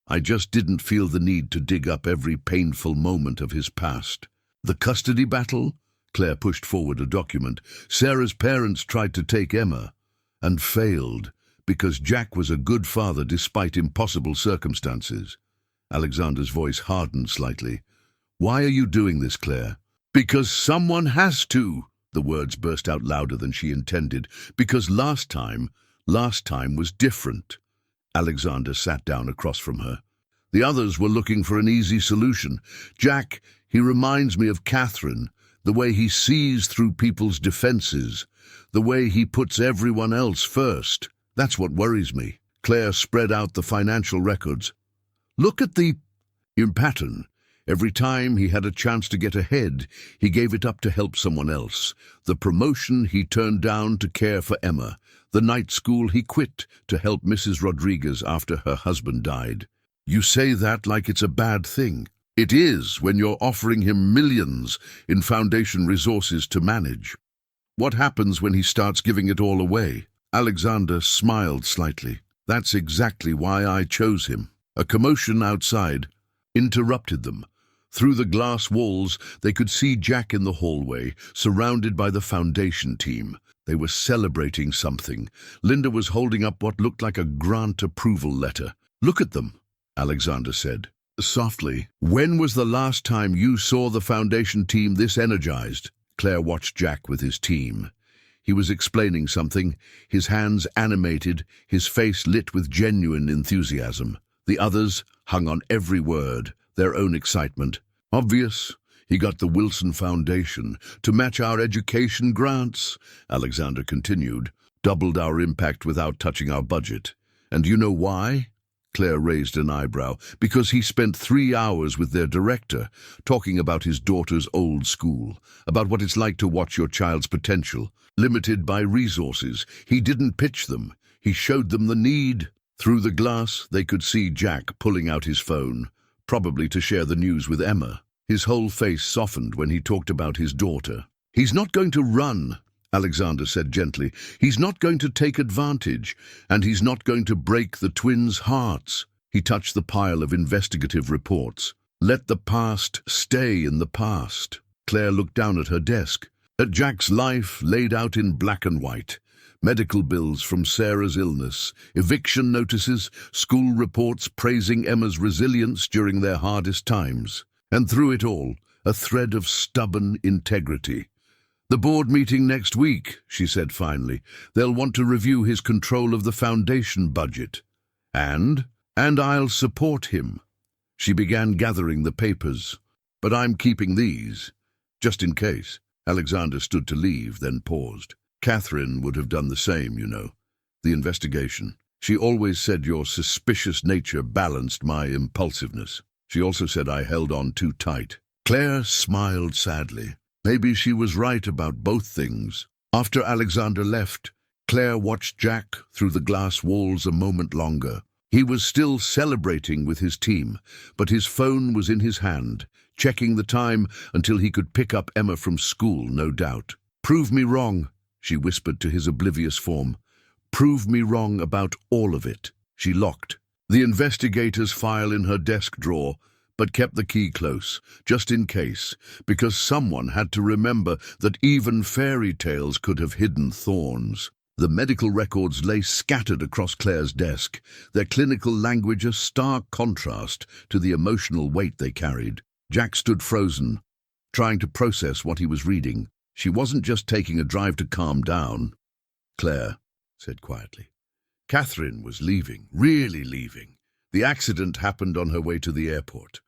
"I just didn't feel the need to dig up every painful moment of his past." "The custody battle?" Claire pushed forward a document. "Sarah's parents tried to take Emma, and failed, because Jack was a good father despite impossible circumstances." Alexander's voice hardened slightly. "Why are you doing this, Claire?" "Because someone has to." The words burst out louder than she intended. "Because last time was different." Alexander sat down across from her. "The others were looking for an easy solution. Jack, He reminds me of Catherine, the way he sees through people's defenses, the way he puts everyone else first. That's what worries me." Claire spread out the financial records. "Look at the pattern. Every time he had a chance to get ahead, he gave it up to help someone else. The promotion he turned down to care for Emma. The night school he quit to help Mrs. Rodriguez after her husband died. You say that like it's a bad thing. It is when you're offering him millions in foundation resources to manage. What happens when he starts giving it all away?" Alexander smiled slightly. "That's exactly why I chose him." A commotion outside interrupted them. Through the glass walls, they could see Jack in the hallway, surrounded by the foundation team. They were celebrating something. Linda was holding up what looked like a grant approval letter. "Look at them," Alexander said softly. "When was the last time you saw the foundation team this energized?" Claire watched Jack with his team. He was explaining something, his hands animated, his face lit with genuine enthusiasm. The others hung on every word, their own excitement. "Obvious. He got the Wilson Foundation to match our education grants," Alexander continued. "Doubled our impact without touching our budget. And you know why?" Claire raised an eyebrow. "Because he spent 3 hours with their director, talking about his daughter's old school, about what it's like to watch your child's potential, limited by resources. He didn't pitch them. He showed them the need." Through the glass, they could see Jack pulling out his phone, probably to share the news with Emma. His whole face softened when he talked about his daughter. "He's not going to run," Alexander said gently. "He's not going to take advantage, and he's not going to break the twins' hearts." He touched the pile of investigative reports. "Let the past stay in the past." Claire looked down at her desk, at Jack's life laid out in black and white. Medical bills from Sarah's illness, eviction notices, school reports praising Emma's resilience during their hardest times. And through it all, a thread of stubborn integrity. "The board meeting next week," she said finally. "They'll want to review his control of the foundation budget. And I'll support him." She began gathering the papers. "But I'm keeping these, just in case." Alexander stood to leave, then paused. "Catherine would have done the same, you know. The investigation. She always said your suspicious nature balanced my impulsiveness. She also said I held on too tight." Claire smiled sadly. Maybe she was right about both things. After Alexander left, Claire watched Jack through the glass walls a moment longer. He was still celebrating with his team, but his phone was in his hand, checking the time until he could pick up Emma from school, no doubt. "Prove me wrong," she whispered to his oblivious form. "Prove me wrong about all of it." She locked the investigator's file in her desk drawer, but kept the key close, just in case, because someone had to remember that even fairy tales could have hidden thorns. The medical records lay scattered across Claire's desk, their clinical language a stark contrast to the emotional weight they carried. Jack stood frozen, trying to process what he was reading. She wasn't just taking a drive to calm down. Claire said quietly. Catherine was leaving, really leaving. The accident happened on her way to the airport.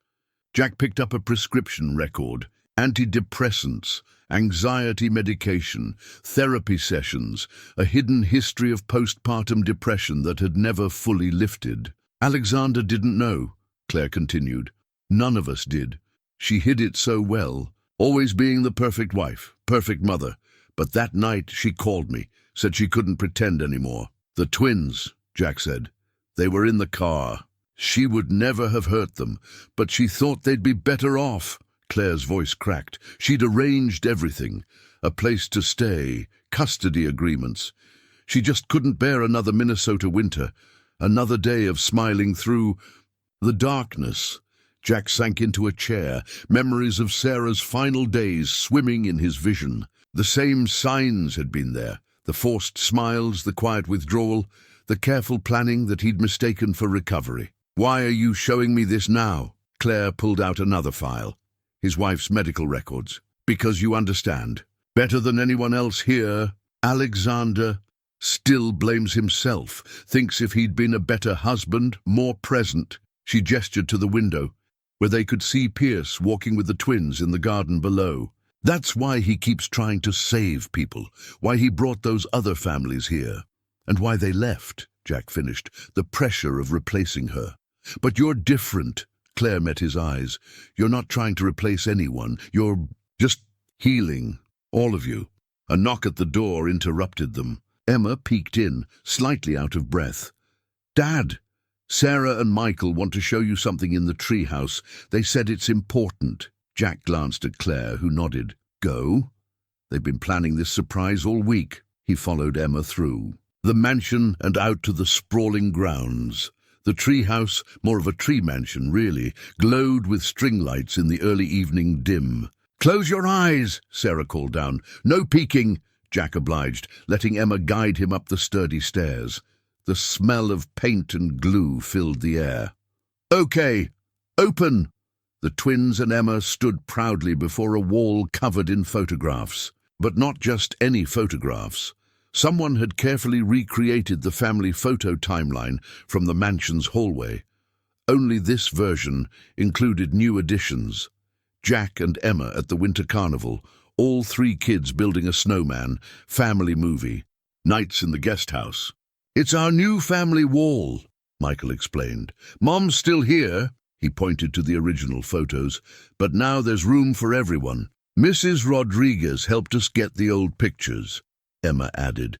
Jack picked up a prescription record, antidepressants, anxiety medication, therapy sessions, a hidden history of postpartum depression that had never fully lifted. Alexander didn't know, Claire continued. None of us did. She hid it so well, always being the perfect wife, perfect mother. But that night she called me, said she couldn't pretend anymore. The twins, Jack said. They were in the car. She would never have hurt them, but she thought they'd be better off. Claire's voice cracked. She'd arranged everything. A place to stay, custody agreements. She just couldn't bear another Minnesota winter, another day of smiling through the darkness. Jack sank into a chair, memories of Sarah's final days swimming in his vision. The same signs had been there, the forced smiles, the quiet withdrawal, the careful planning that he'd mistaken for recovery. Why are you showing me this now? Claire pulled out another file. His wife's medical records. Because you understand. Better than anyone else here, Alexander still blames himself, thinks if he'd been a better husband, more present. She gestured to the window. where they could see Pierce walking with the twins in the garden below. That's why he keeps trying to save people, why he brought those other families here, and why they left, Jack finished, the pressure of replacing her. But you're different, Claire met his eyes. You're not trying to replace anyone, you're just healing, all of you. A knock at the door interrupted them. Emma peeked in, slightly out of breath. Dad, Sarah and Michael want to show you something in the treehouse. They said it's important. Jack glanced at Claire, who nodded. Go? They've been planning this surprise all week. He followed Emma through the mansion and out to the sprawling grounds. The treehouse, more of a tree mansion really, glowed with string lights in the early evening dim. Close your eyes, Sarah called down. No peeking, Jack obliged, letting Emma guide him up the sturdy stairs. The smell of paint and glue filled the air. Okay, open! The twins and Emma stood proudly before a wall covered in photographs. But not just any photographs. Someone had carefully recreated the family photo timeline from the mansion's hallway. Only this version included new additions. Jack and Emma at the Winter Carnival, all 3 kids building a snowman, family movie, nights in the guest house. It's our new family wall, Michael explained. Mom's still here, he pointed to the original photos, but now there's room for everyone. Mrs. Rodriguez helped us get the old pictures, Emma added.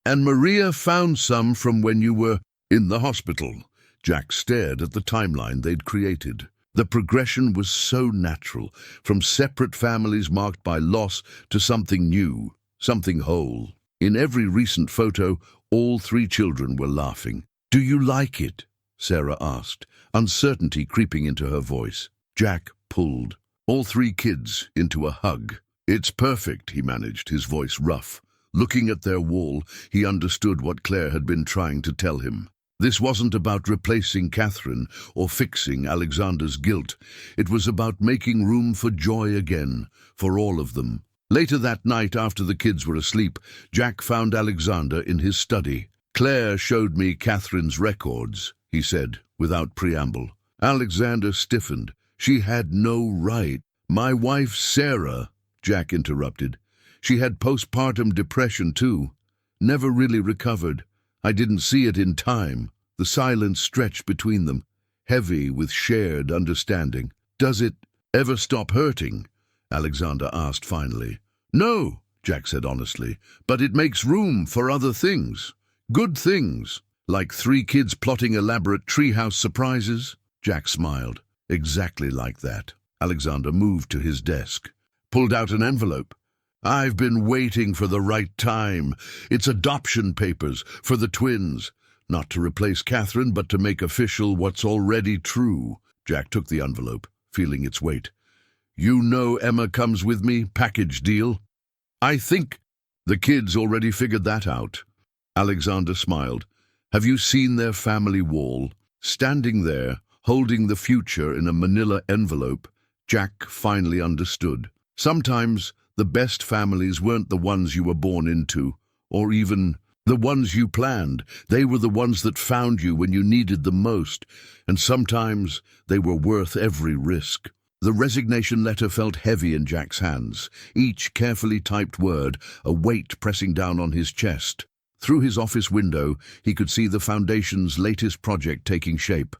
And Maria found some from when you were in the hospital. Jack stared at the timeline they'd created. The progression was so natural, from separate families marked by loss to something new, something whole. In every recent photo, all 3 children were laughing. Do you like it? Sarah asked, uncertainty creeping into her voice. Jack pulled all 3 kids into a hug. It's perfect, he managed, his voice rough. Looking at their wall, he understood what Claire had been trying to tell him. This wasn't about replacing Catherine or fixing Alexander's guilt. It was about making room for joy again, for all of them. Later that night, after the kids were asleep, Jack found Alexander in his study. Claire showed me Catherine's records, he said, without preamble. Alexander stiffened. She had no right. My wife, Sarah, Jack interrupted. She had postpartum depression, too. Never really recovered. I didn't see it in time. The silence stretched between them, heavy with shared understanding. Does it ever stop hurting? Alexander asked finally. No, Jack said honestly, but it makes room for other things. Good things. Like 3 kids plotting elaborate treehouse surprises? Jack smiled. Exactly like that. Alexander moved to his desk, pulled out an envelope. I've been waiting for the right time. It's adoption papers for the twins. Not to replace Catherine, but to make official what's already true. Jack took the envelope, feeling its weight. You know Emma comes with me, package deal. I think the kids already figured that out. Alexander smiled. Have you seen their family wall? Standing there, holding the future in a manila envelope, Jack finally understood. Sometimes the best families weren't the ones you were born into, or even the ones you planned. They were the ones that found you when you needed them most, and sometimes they were worth every risk. The resignation letter felt heavy in Jack's hands, each carefully typed word, a weight pressing down on his chest. Through his office window, he could see the Foundation's latest project taking shape,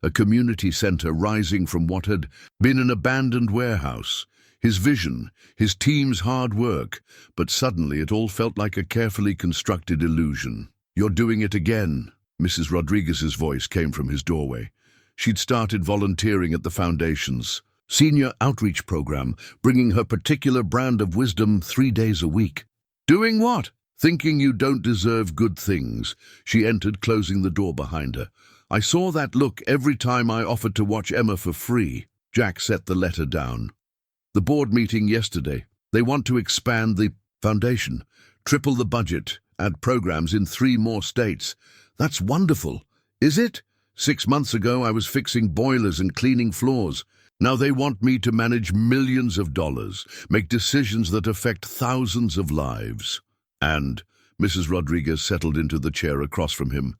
a community center rising from what had been an abandoned warehouse. His vision, his team's hard work, but suddenly it all felt like a carefully constructed illusion. You're doing it again, Mrs. Rodriguez's voice came from his doorway. She'd started volunteering at the Foundation's senior outreach program, bringing her particular brand of wisdom 3 days a week. Doing what? Thinking you don't deserve good things. She entered, closing the door behind her. I saw that look every time I offered to watch Emma for free. Jack set the letter down. The board meeting yesterday. They want to expand the Foundation, triple the budget, add programs in 3 more states. That's wonderful. Is it? 6 months ago I was fixing boilers and cleaning floors. Now they want me to manage millions of dollars, make decisions that affect thousands of lives. And Mrs. Rodriguez settled into the chair across from him.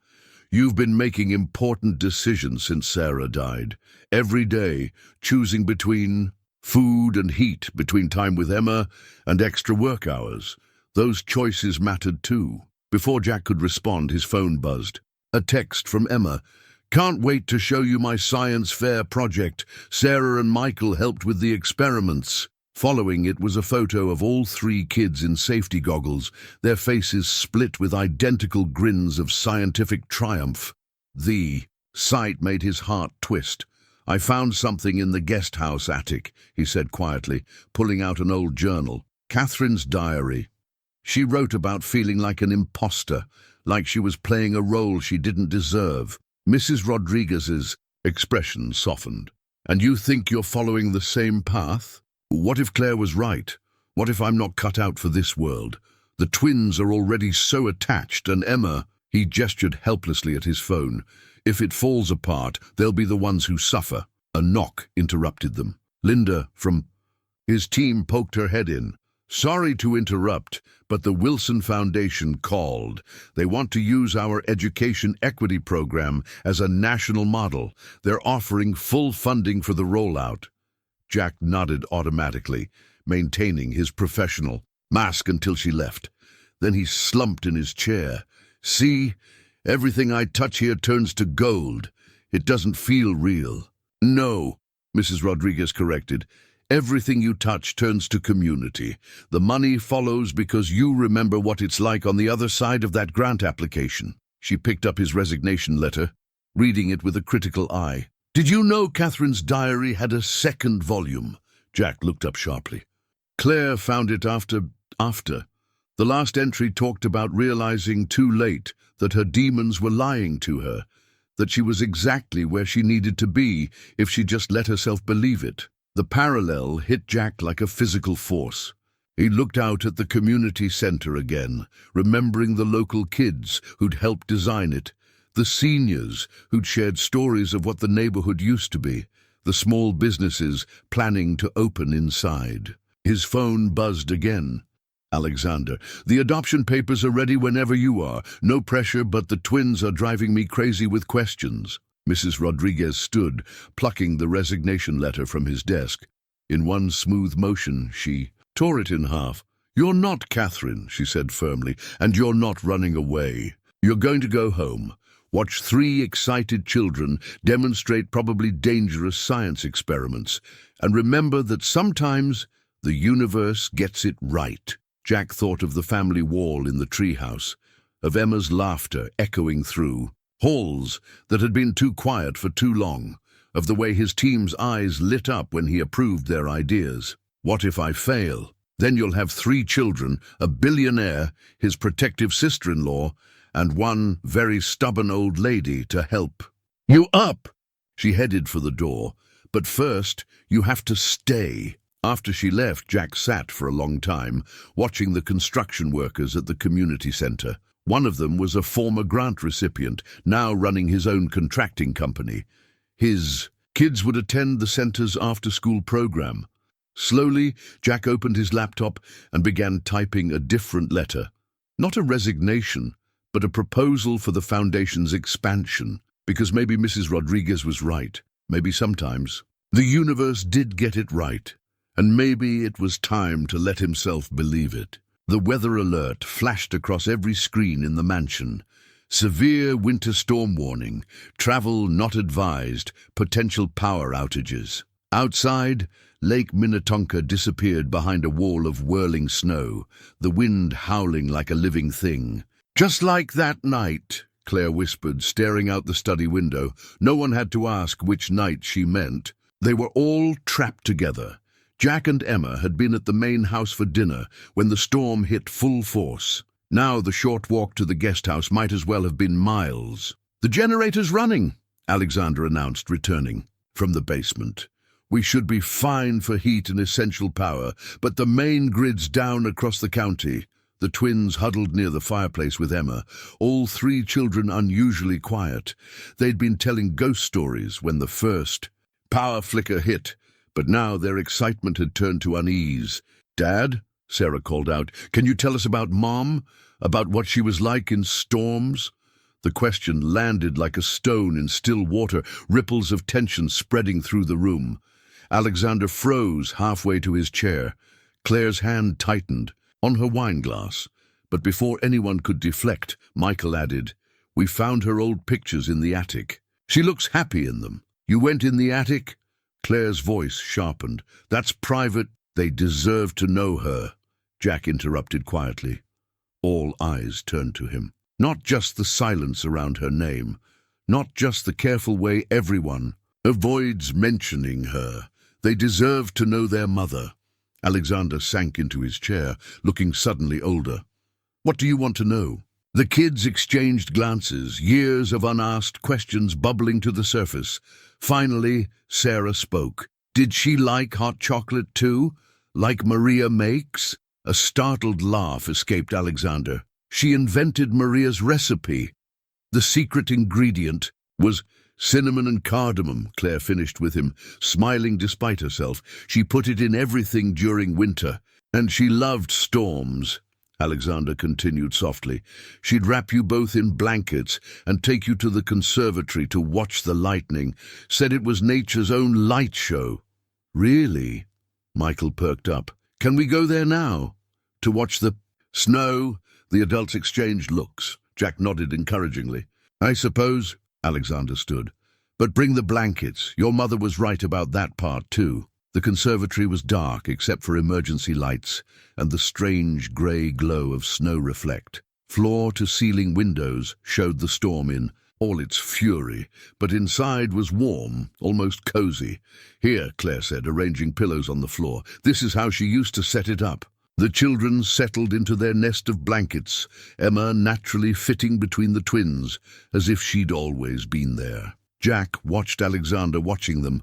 You've been making important decisions since Sarah died. Every day, choosing between food and heat, between time with Emma and extra work hours. Those choices mattered too. Before Jack could respond, his phone buzzed. A text from Emma. Can't wait to show you my science fair project. Sarah and Michael helped with the experiments. Following it was a photo of all three kids in safety goggles, their faces split with identical grins of scientific triumph. The sight made his heart twist. I found something in the guest house attic, he said quietly, pulling out an old journal. Catherine's diary. She wrote about feeling like an imposter, like she was playing a role she didn't deserve. Mrs. Rodriguez's expression softened. And you think you're following the same path? What if Claire was right? What if I'm not cut out for this world? The twins are already so attached, and Emma, he gestured helplessly at his phone. If it falls apart, they'll be the ones who suffer. A knock interrupted them. Linda, from his team, poked her head in. Sorry to interrupt, but the Wilson Foundation called. They want to use our education equity program as a national model. They're offering full funding for the rollout. Jack nodded automatically, maintaining his professional mask until she left. Then he slumped in his chair. See, everything I touch here turns to gold. It doesn't feel real. No, Mrs. Rodriguez corrected. Everything you touch turns to community. The money follows because you remember what it's like on the other side of that grant application. She picked up his resignation letter, reading it with a critical eye. Did you know Catherine's diary had a second volume? Jack looked up sharply. Claire found it after. The last entry talked about realizing too late that her demons were lying to her, that she was exactly where she needed to be if she just let herself believe it. The parallel hit Jack like a physical force. He looked out at the community center again, remembering the local kids who'd helped design it, the seniors who'd shared stories of what the neighborhood used to be, the small businesses planning to open inside. His phone buzzed again. Alexander, the adoption papers are ready whenever you are. No pressure, but the twins are driving me crazy with questions. Mrs. Rodriguez stood, plucking the resignation letter from his desk. In one smooth motion, she tore it in half. You're not Catherine, she said firmly, and you're not running away. You're going to go home. Watch three excited children demonstrate probably dangerous science experiments, and remember that sometimes the universe gets it right. Jack thought of the family wall in the treehouse, of Emma's laughter echoing through halls that had been too quiet for too long, of the way his team's eyes lit up when he approved their ideas. What if I fail? Then you'll have 3 children, a billionaire, his protective sister-in-law, and one very stubborn old lady to help. You up! She headed for the door. But first, you have to stay. After she left, Jack sat for a long time, watching the construction workers at the community center. One of them was a former grant recipient, now running his own contracting company. His kids would attend the center's after-school program. Slowly, Jack opened his laptop and began typing a different letter. Not a resignation, but a proposal for the foundation's expansion, because maybe Mrs. Rodriguez was right. Maybe sometimes the universe did get it right, and maybe it was time to let himself believe it. The weather alert flashed across every screen in the mansion. Severe winter storm warning, travel not advised, potential power outages. Outside, Lake Minnetonka disappeared behind a wall of whirling snow, the wind howling like a living thing. Just like that night, Claire whispered, staring out the study window. No one had to ask which night she meant. They were all trapped together. Jack and Emma had been at the main house for dinner when the storm hit full force. Now the short walk to the guest house might as well have been miles. The generator's running, Alexander announced, returning from the basement. We should be fine for heat and essential power, but the main grid's down across the county. The twins huddled near the fireplace with Emma, all 3 children unusually quiet. They'd been telling ghost stories when the first power flicker hit, but now their excitement had turned to unease. Dad, Sarah called out, can you tell us about Mom? About what she was like in storms? The question landed like a stone in still water, ripples of tension spreading through the room. Alexander froze halfway to his chair. Claire's hand tightened on her wineglass. But before anyone could deflect, Michael added, "We found her old pictures in the attic. She looks happy in them." "You went in the attic?" Claire's voice sharpened. "That's private." "They deserve to know her," Jack interrupted quietly. All eyes turned to him. Not just the silence around her name, not just the careful way everyone avoids mentioning her. They deserve to know their mother. Alexander sank into his chair, looking suddenly older. "What do you want to know?" The kids exchanged glances, years of unasked questions bubbling to the surface. Finally, Sarah spoke. "Did she like hot chocolate too? Like Maria makes?" A startled laugh escaped Alexander. "She invented Maria's recipe. The secret ingredient was cinnamon and cardamom," Claire finished with him, smiling despite herself. "She put it in everything during winter. And she loved storms," Alexander continued softly. "She'd wrap you both in blankets and take you to the conservatory to watch the lightning. Said it was nature's own light show." "Really?" Michael perked up. "Can we go there now? To watch the snow?" The adults exchanged looks. Jack nodded encouragingly. "I suppose," Alexander stood. "But bring the blankets. Your mother was right about that part too." The conservatory was dark except for emergency lights and the strange grey glow of snow reflect. Floor-to-ceiling windows showed the storm in all its fury, but inside was warm, almost cozy. "Here," Claire said, arranging pillows on the floor. "This is how she used to set it up." The children settled into their nest of blankets, Emma naturally fitting between the twins, as if she'd always been there. Jack watched Alexander watching them,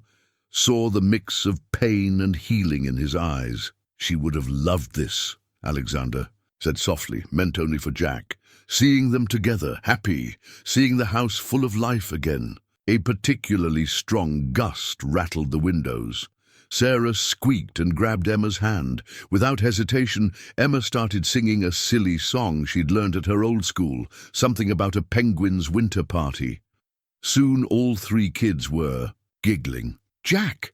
saw the mix of pain and healing in his eyes. "She would have loved this," Alexander said softly, meant only for Jack. Seeing them together, happy, seeing the house full of life again. A particularly strong gust rattled the windows. Sarah squeaked and grabbed Emma's hand. Without hesitation, Emma started singing a silly song she'd learned at her old school, something about a penguin's winter party. Soon all three kids were giggling. "Jack,"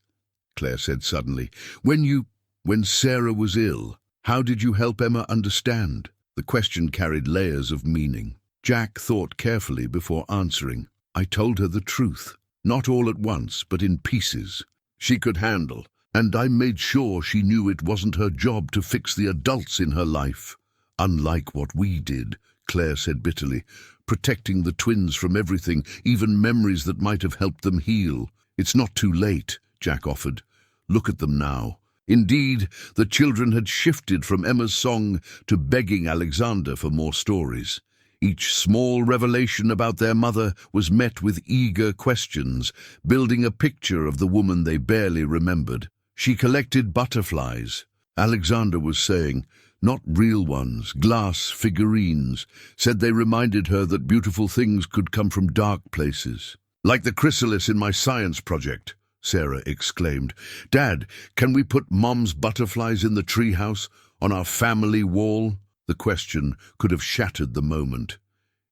Claire said suddenly, when Sarah was ill, how did you help Emma understand?" The question carried layers of meaning. Jack thought carefully before answering. "I told her the truth, not all at once, but in pieces. She could handle, and I made sure she knew it wasn't her job to fix the adults in her life. Unlike what we did," Claire said bitterly, "protecting the twins from everything, even memories that might have helped them heal." "It's not too late," Jack offered. "Look at them now." Indeed, the children had shifted from Emma's song to begging Alexander for more stories. Each small revelation about their mother was met with eager questions, building a picture of the woman they barely remembered. "She collected butterflies," Alexander was saying. "Not real ones, glass figurines. Said they reminded her that beautiful things could come from dark places. Like the chrysalis in my science project," Sarah exclaimed. "Dad, can we put Mom's butterflies in the treehouse, on our family wall?" The question could have shattered the moment.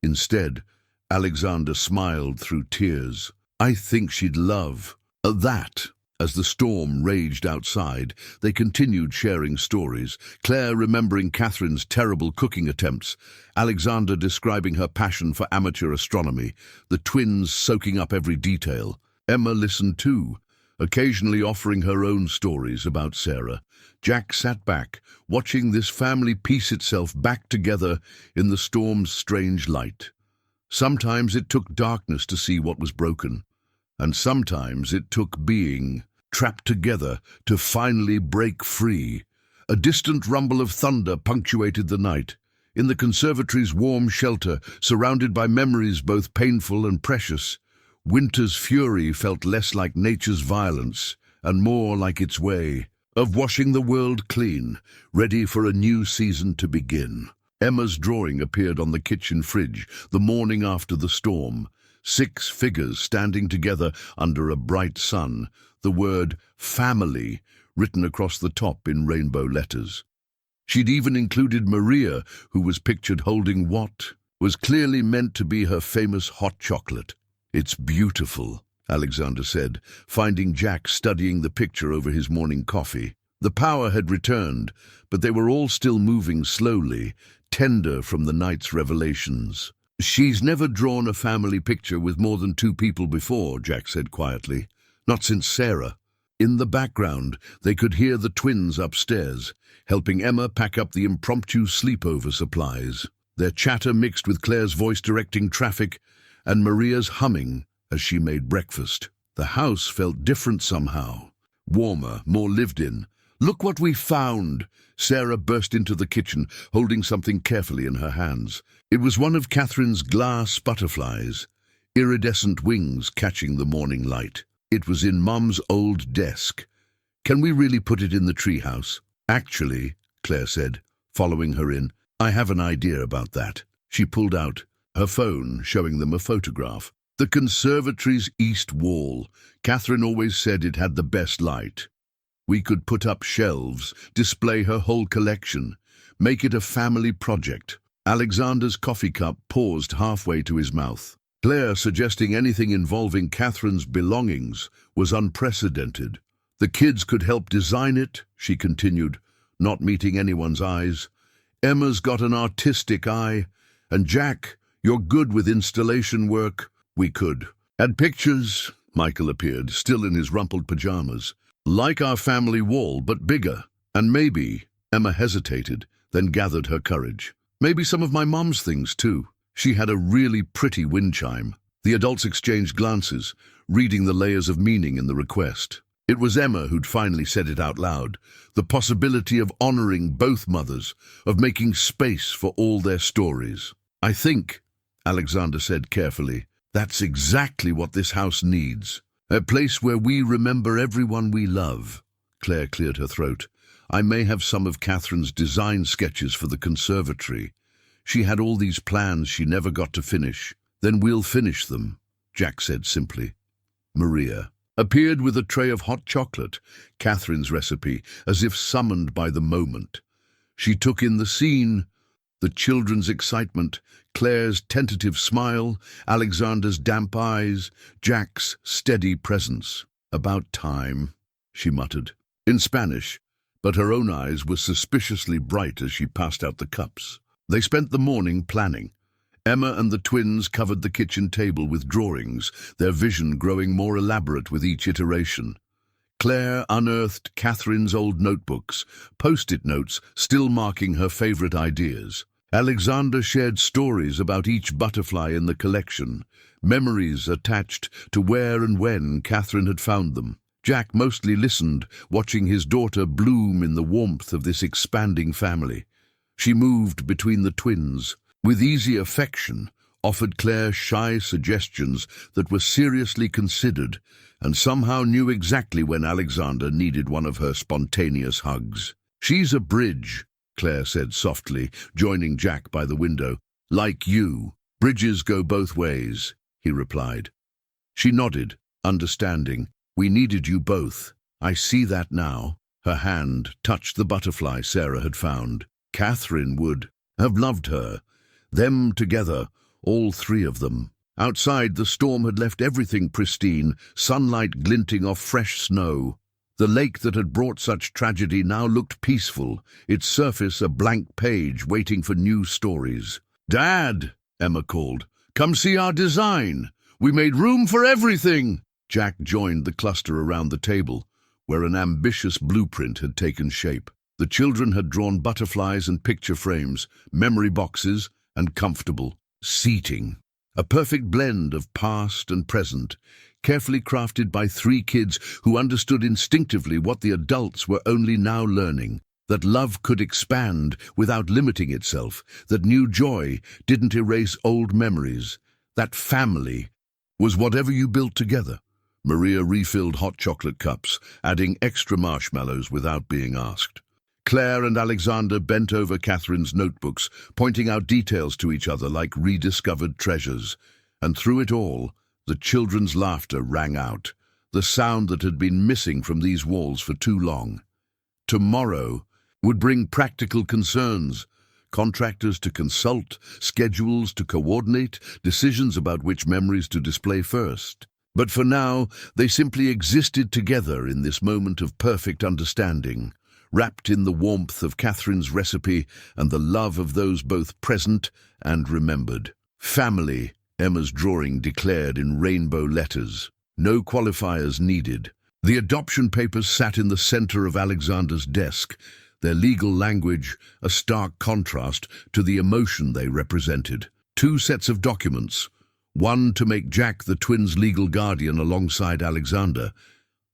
Instead, Alexander smiled through tears. "I think she'd love that." As the storm raged outside, they continued sharing stories, Claire remembering Catherine's terrible cooking attempts, Alexander describing her passion for amateur astronomy, the twins soaking up every detail. Emma listened too, occasionally offering her own stories about Sarah. Jack sat back, watching this family piece itself back together in the storm's strange light. Sometimes it took darkness to see what was broken, and sometimes it took being trapped together to finally break free. A distant rumble of thunder punctuated the night. In the conservatory's warm shelter, surrounded by memories both painful and precious, winter's fury felt less like nature's violence and more like its way of washing the world clean, ready for a new season to begin. Emma's drawing appeared on the kitchen fridge the morning after the storm. 6 figures standing together under a bright sun, the word family written across the top in rainbow letters. She'd even included Maria, who was pictured holding what? was clearly meant to be her famous hot chocolate. "It's beautiful," Alexander said, finding Jack studying the picture over his morning coffee. The power had returned, but they were all still moving slowly, tender from the night's revelations. "She's never drawn a family picture with more than 2 people before," Jack said quietly. "Not since Sarah." In the background, they could hear the twins upstairs, helping Emma pack up the impromptu sleepover supplies. Their chatter mixed with Claire's voice directing traffic and Maria's humming as she made breakfast. The house felt different somehow, warmer, more lived in. "Look what we found!" Sarah burst into the kitchen, holding something carefully in her hands. It was one of Catherine's glass butterflies, iridescent wings catching the morning light. It was in Mum's old desk. "Can we really put it in the treehouse?" "Actually," Claire said, following her in, "I have an idea about that." She pulled out her phone, showing them a photograph. "The conservatory's east wall. Catherine always said it had the best light. We could put up shelves, display her whole collection, make it a family project." Alexander's coffee cup paused halfway to his mouth. Claire suggesting anything involving Catherine's belongings was unprecedented. "The kids could help design it," she continued, not meeting anyone's eyes. "Emma's got an artistic eye, and Jack, you're good with installation work. We could add pictures." Michael appeared, still in his rumpled pajamas. "Like our family wall, but bigger. And maybe," Emma hesitated, then gathered her courage, "maybe some of my mom's things too." She had a really pretty wind chime. The adults exchanged glances, reading the layers of meaning in the request. It was Emma who'd finally said it out loud, the possibility of honoring both mothers, of making space for all their stories. "I think," Alexander said carefully, "that's exactly what this house needs. A place where we remember everyone we love." Claire cleared her throat. "I may have some of Catherine's design sketches for the conservatory. She had all these plans she never got to finish." "Then we'll finish them," Jack said simply. Maria appeared with a tray of hot chocolate, Catherine's recipe, as if summoned by the moment. She took in the scene, the children's excitement, Claire's tentative smile, Alexander's damp eyes, Jack's steady presence. "About time," she muttered, in Spanish, but her own eyes were suspiciously bright as she passed out the cups. They spent the morning planning. Emma and the twins covered the kitchen table with drawings, their vision growing more elaborate with each iteration. Claire unearthed Catherine's old notebooks, post-it notes still marking her favorite ideas. Alexander shared stories about each butterfly in the collection, memories attached to where and when Catherine had found them. Jack mostly listened, watching his daughter bloom in the warmth of this expanding family. She moved between the twins, with easy affection, offered Claire shy suggestions that were seriously considered, and somehow knew exactly when Alexander needed one of her spontaneous hugs. "She's a bridge," Claire said softly, joining Jack by the window. "Like you. Bridges go both ways," he replied. She nodded, understanding. "We needed you both. I see that now." Her hand touched the butterfly Sarah had found. Catherine would have loved her. Them together, all 3 of them. Outside, the storm had left everything pristine, sunlight glinting off fresh snow. The lake that had brought such tragedy now looked peaceful, its surface a blank page waiting for new stories. "Dad," Emma called, "come see our design. We made room for everything." Jack joined the cluster around the table, where an ambitious blueprint had taken shape. The children had drawn butterflies and picture frames, memory boxes, and comfortable seating. A perfect blend of past and present, carefully crafted by 3 kids who understood instinctively what the adults were only now learning, that love could expand without limiting itself, that new joy didn't erase old memories, that family was whatever you built together. Maria refilled hot chocolate cups, adding extra marshmallows without being asked. Claire and Alexander bent over Catherine's notebooks, pointing out details to each other like rediscovered treasures. And through it all, the children's laughter rang out, the sound that had been missing from these walls for too long. Tomorrow would bring practical concerns, contractors to consult, schedules to coordinate, decisions about which memories to display first. But for now, they simply existed together in this moment of perfect understanding, wrapped in the warmth of Catherine's recipe and the love of those both present and remembered. Family, Emma's drawing declared in rainbow letters. No qualifiers needed. The adoption papers sat in the center of Alexander's desk, their legal language a stark contrast to the emotion they represented. 2 sets of documents, one to make Jack the twins' legal guardian alongside Alexander,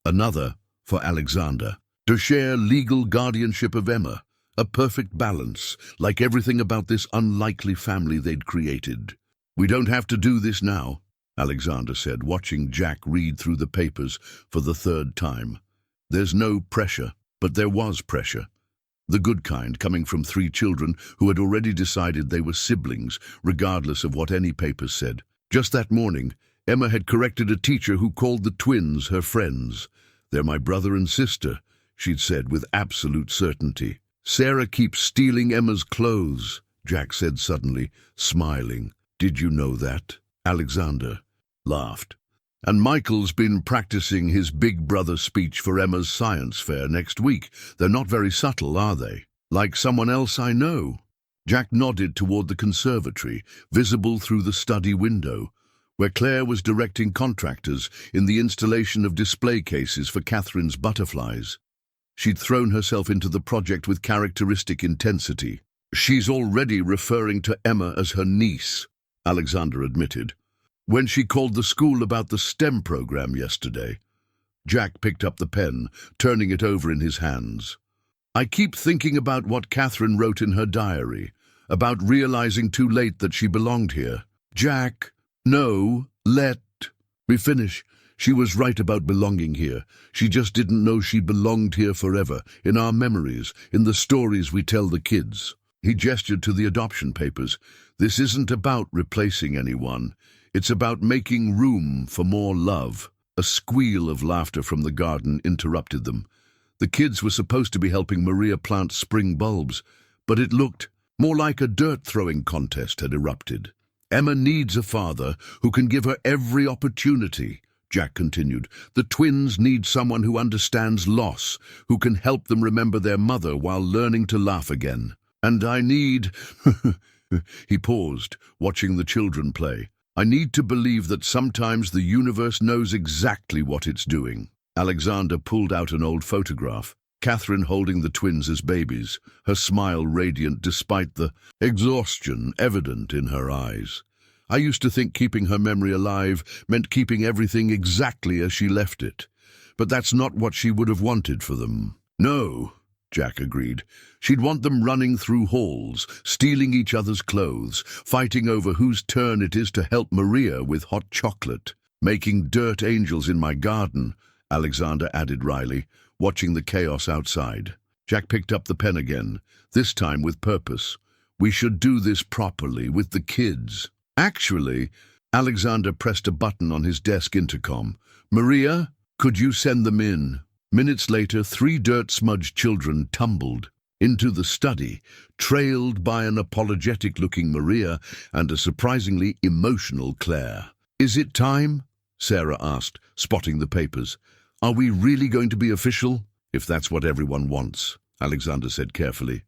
another for Alexander to share legal guardianship of Emma, a perfect balance, like everything about this unlikely family they'd created. "We don't have to do this now," Alexander said, watching Jack read through the papers for the 3rd time. There's no pressure, but there was pressure. The good kind, coming from 3 children who had already decided they were siblings, regardless of what any papers said. Just that morning, Emma had corrected a teacher who called the twins her friends. "They're my brother and sister," she'd said with absolute certainty. "Sarah keeps stealing Emma's clothes," Jack said suddenly, smiling. "Did you know that?" Alexander laughed. "And Michael's been practicing his big brother speech for Emma's science fair next week. They're not very subtle, are they? Like someone else I know." Jack nodded toward the conservatory, visible through the study window, where Claire was directing contractors in the installation of display cases for Catherine's butterflies. She'd thrown herself into the project with characteristic intensity. "She's already referring to Emma as her niece," Alexander admitted. "When she called the school about the STEM program yesterday." Jack picked up the pen, turning it over in his hands. "I keep thinking about what Catherine wrote in her diary, about realizing too late that she belonged here." "Jack, no, let me finish. She was right about belonging here. She just didn't know she belonged here forever, in our memories, in the stories we tell the kids." He gestured to the adoption papers. "This isn't about replacing anyone. It's about making room for more love." A squeal of laughter from the garden interrupted them. The kids were supposed to be helping Maria plant spring bulbs, but it looked more like a dirt-throwing contest had erupted. "Emma needs a father who can give her every opportunity," Jack continued. "The twins need someone who understands loss, who can help them remember their mother while learning to laugh again. And I need..." He paused, watching the children play. "I need to believe that sometimes the universe knows exactly what it's doing." Alexander pulled out an old photograph, Catherine holding the twins as babies, her smile radiant despite the exhaustion evident in her eyes. "I used to think keeping her memory alive meant keeping everything exactly as she left it. But that's not what she would have wanted for them." "No," Jack agreed. "She'd want them running through halls, stealing each other's clothes, fighting over whose turn it is to help Maria with hot chocolate. Making dirt angels in my garden," Alexander added wryly, watching the chaos outside. Jack picked up the pen again, this time with purpose. "We should do this properly, with the kids." "Actually," Alexander pressed a button on his desk intercom. "Maria, could you send them in?" Minutes later, 3 dirt-smudged children tumbled into the study, trailed by an apologetic-looking Maria and a surprisingly emotional Claire. "Is it time?" Sarah asked, spotting the papers. "Are we really going to be official?" "If that's what everyone wants," Alexander said carefully.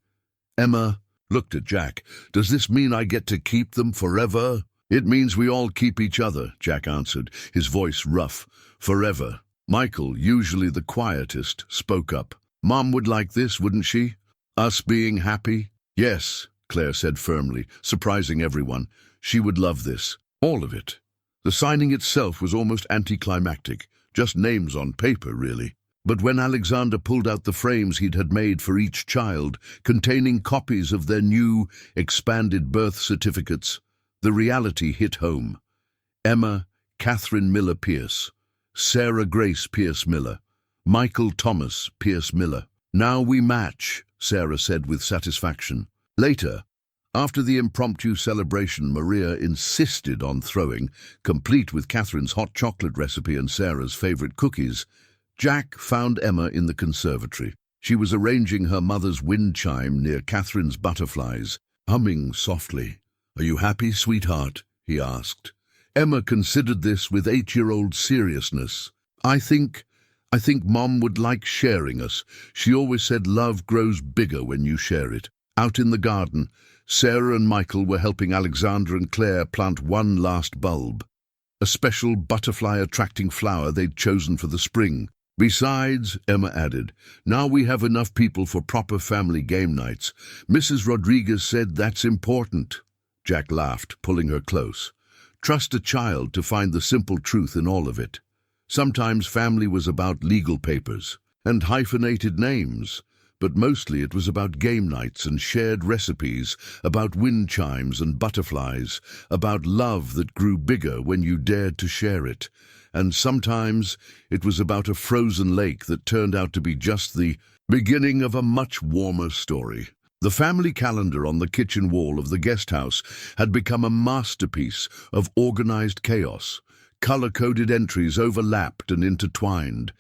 Emma looked at Jack. "Does this mean I get to keep them forever?" "It means we all keep each other," Jack answered, his voice rough. "Forever." Michael, usually the quietest, spoke up. "Mom would like this, wouldn't she? Us being happy?" "Yes," Claire said firmly, surprising everyone. "She would love this. All of it." The signing itself was almost anticlimactic, just names on paper, really. But when Alexander pulled out the frames he'd had made for each child, containing copies of their new, expanded birth certificates, the reality hit home. Emma Catherine Miller Pierce, Sarah Grace Pierce Miller, Michael Thomas Pierce Miller. "Now we match," Sarah said with satisfaction. Later, after the impromptu celebration Maria insisted on throwing, complete with Catherine's hot chocolate recipe and Sarah's favorite cookies, Jack found Emma in the conservatory. She was arranging her mother's wind chime near Catherine's butterflies, humming softly. "Are you happy, sweetheart?" he asked. Emma considered this with 8-year-old seriousness. I think Mom would like sharing us. She always said love grows bigger when you share it." Out in the garden, Sarah and Michael were helping Alexander and Claire plant one last bulb, a special butterfly-attracting flower they'd chosen for the spring. "Besides," Emma added, "now we have enough people for proper family game nights. Mrs. Rodriguez said that's important." Jack laughed, pulling her close. Trust a child to find the simple truth in all of it. Sometimes family was about legal papers and hyphenated names, but mostly it was about game nights and shared recipes, about wind chimes and butterflies, about love that grew bigger when you dared to share it. And sometimes it was about a frozen lake that turned out to be just the beginning of a much warmer story. The family calendar on the kitchen wall of the guest house had become a masterpiece of organized chaos. Color-coded entries overlapped and intertwined.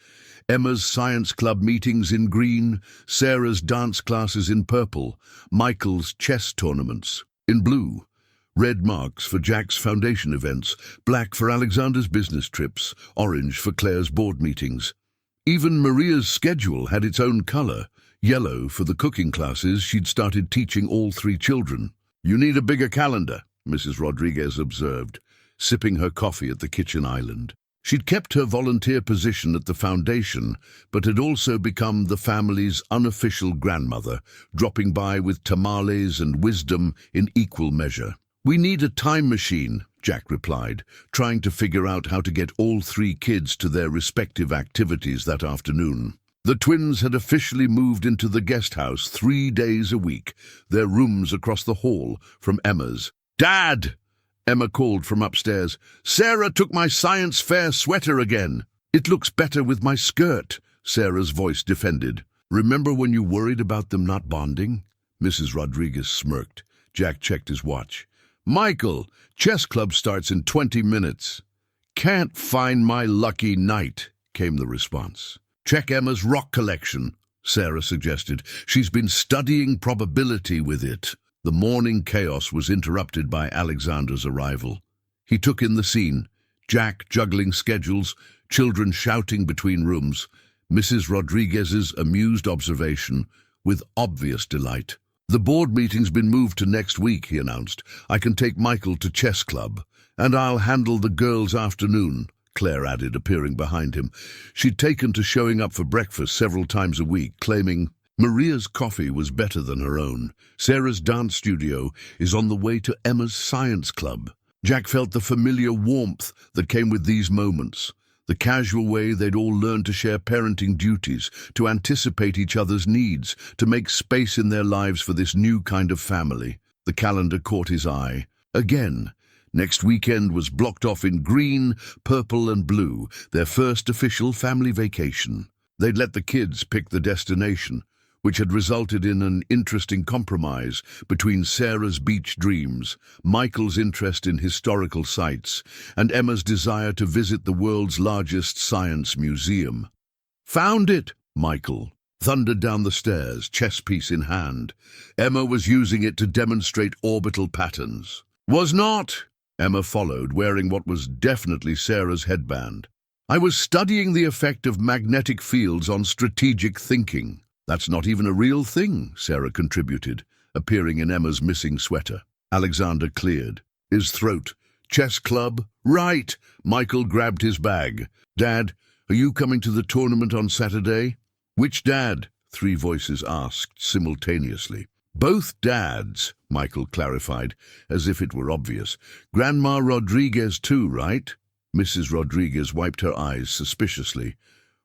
Emma's science club meetings in green, Sarah's dance classes in purple, Michael's chess tournaments in blue, red marks for Jack's foundation events, black for Alexander's business trips, orange for Claire's board meetings. Even Maria's schedule had its own color, yellow for the cooking classes she'd started teaching all 3 children. "You need a bigger calendar," Mrs. Rodriguez observed, sipping her coffee at the kitchen island. She'd kept her volunteer position at the foundation, but had also become the family's unofficial grandmother, dropping by with tamales and wisdom in equal measure. "We need a time machine," Jack replied, trying to figure out how to get all 3 kids to their respective activities that afternoon. The twins had officially moved into the guest house 3 days a week, their rooms across the hall from Emma's. "Dad!" Emma called from upstairs. "Sarah took my science fair sweater again." "It looks better with my skirt," Sarah's voice defended. "Remember when you worried about them not bonding?" Mrs. Rodriguez smirked. Jack checked his watch. "Michael, chess club starts in 20 minutes. "Can't find my lucky knight," came the response. "Check Emma's rock collection," Sarah suggested. "She's been studying probability with it." The morning chaos was interrupted by Alexander's arrival. He took in the scene, Jack juggling schedules, children shouting between rooms, Mrs. Rodriguez's amused observation with obvious delight. "The board meeting's been moved to next week," he announced. "I can take Michael to chess club, and I'll handle the girls' afternoon," Claire added, appearing behind him. She'd taken to showing up for breakfast several times a week, claiming Maria's coffee was better than her own. Sarah's dance studio is on the way to Emma's science club. Jack felt the familiar warmth that came with these moments, the casual way they'd all learned to share parenting duties, to anticipate each other's needs, to make space in their lives for this new kind of family. The calendar caught his eye. Again, next weekend was blocked off in green, purple and blue, their first official family vacation. They'd let the kids pick the destination, which had resulted in an interesting compromise between Sarah's beach dreams, Michael's interest in historical sites, and Emma's desire to visit the world's largest science museum. "Found it!" Michael thundered down the stairs, chess piece in hand. Emma was using it to demonstrate orbital patterns. "Was not!" Emma followed, wearing what was definitely Sarah's headband. "I was studying the effect of magnetic fields on strategic thinking." "That's not even a real thing," Sarah contributed, appearing in Emma's missing sweater. Alexander cleared his throat. "Chess club? Right!" Michael grabbed his bag. "Dad, are you coming to the tournament on Saturday?" "Which dad?" 3 voices asked simultaneously. "Both dads," Michael clarified, as if it were obvious. "Grandma Rodriguez too, right?" Mrs. Rodriguez wiped her eyes suspiciously.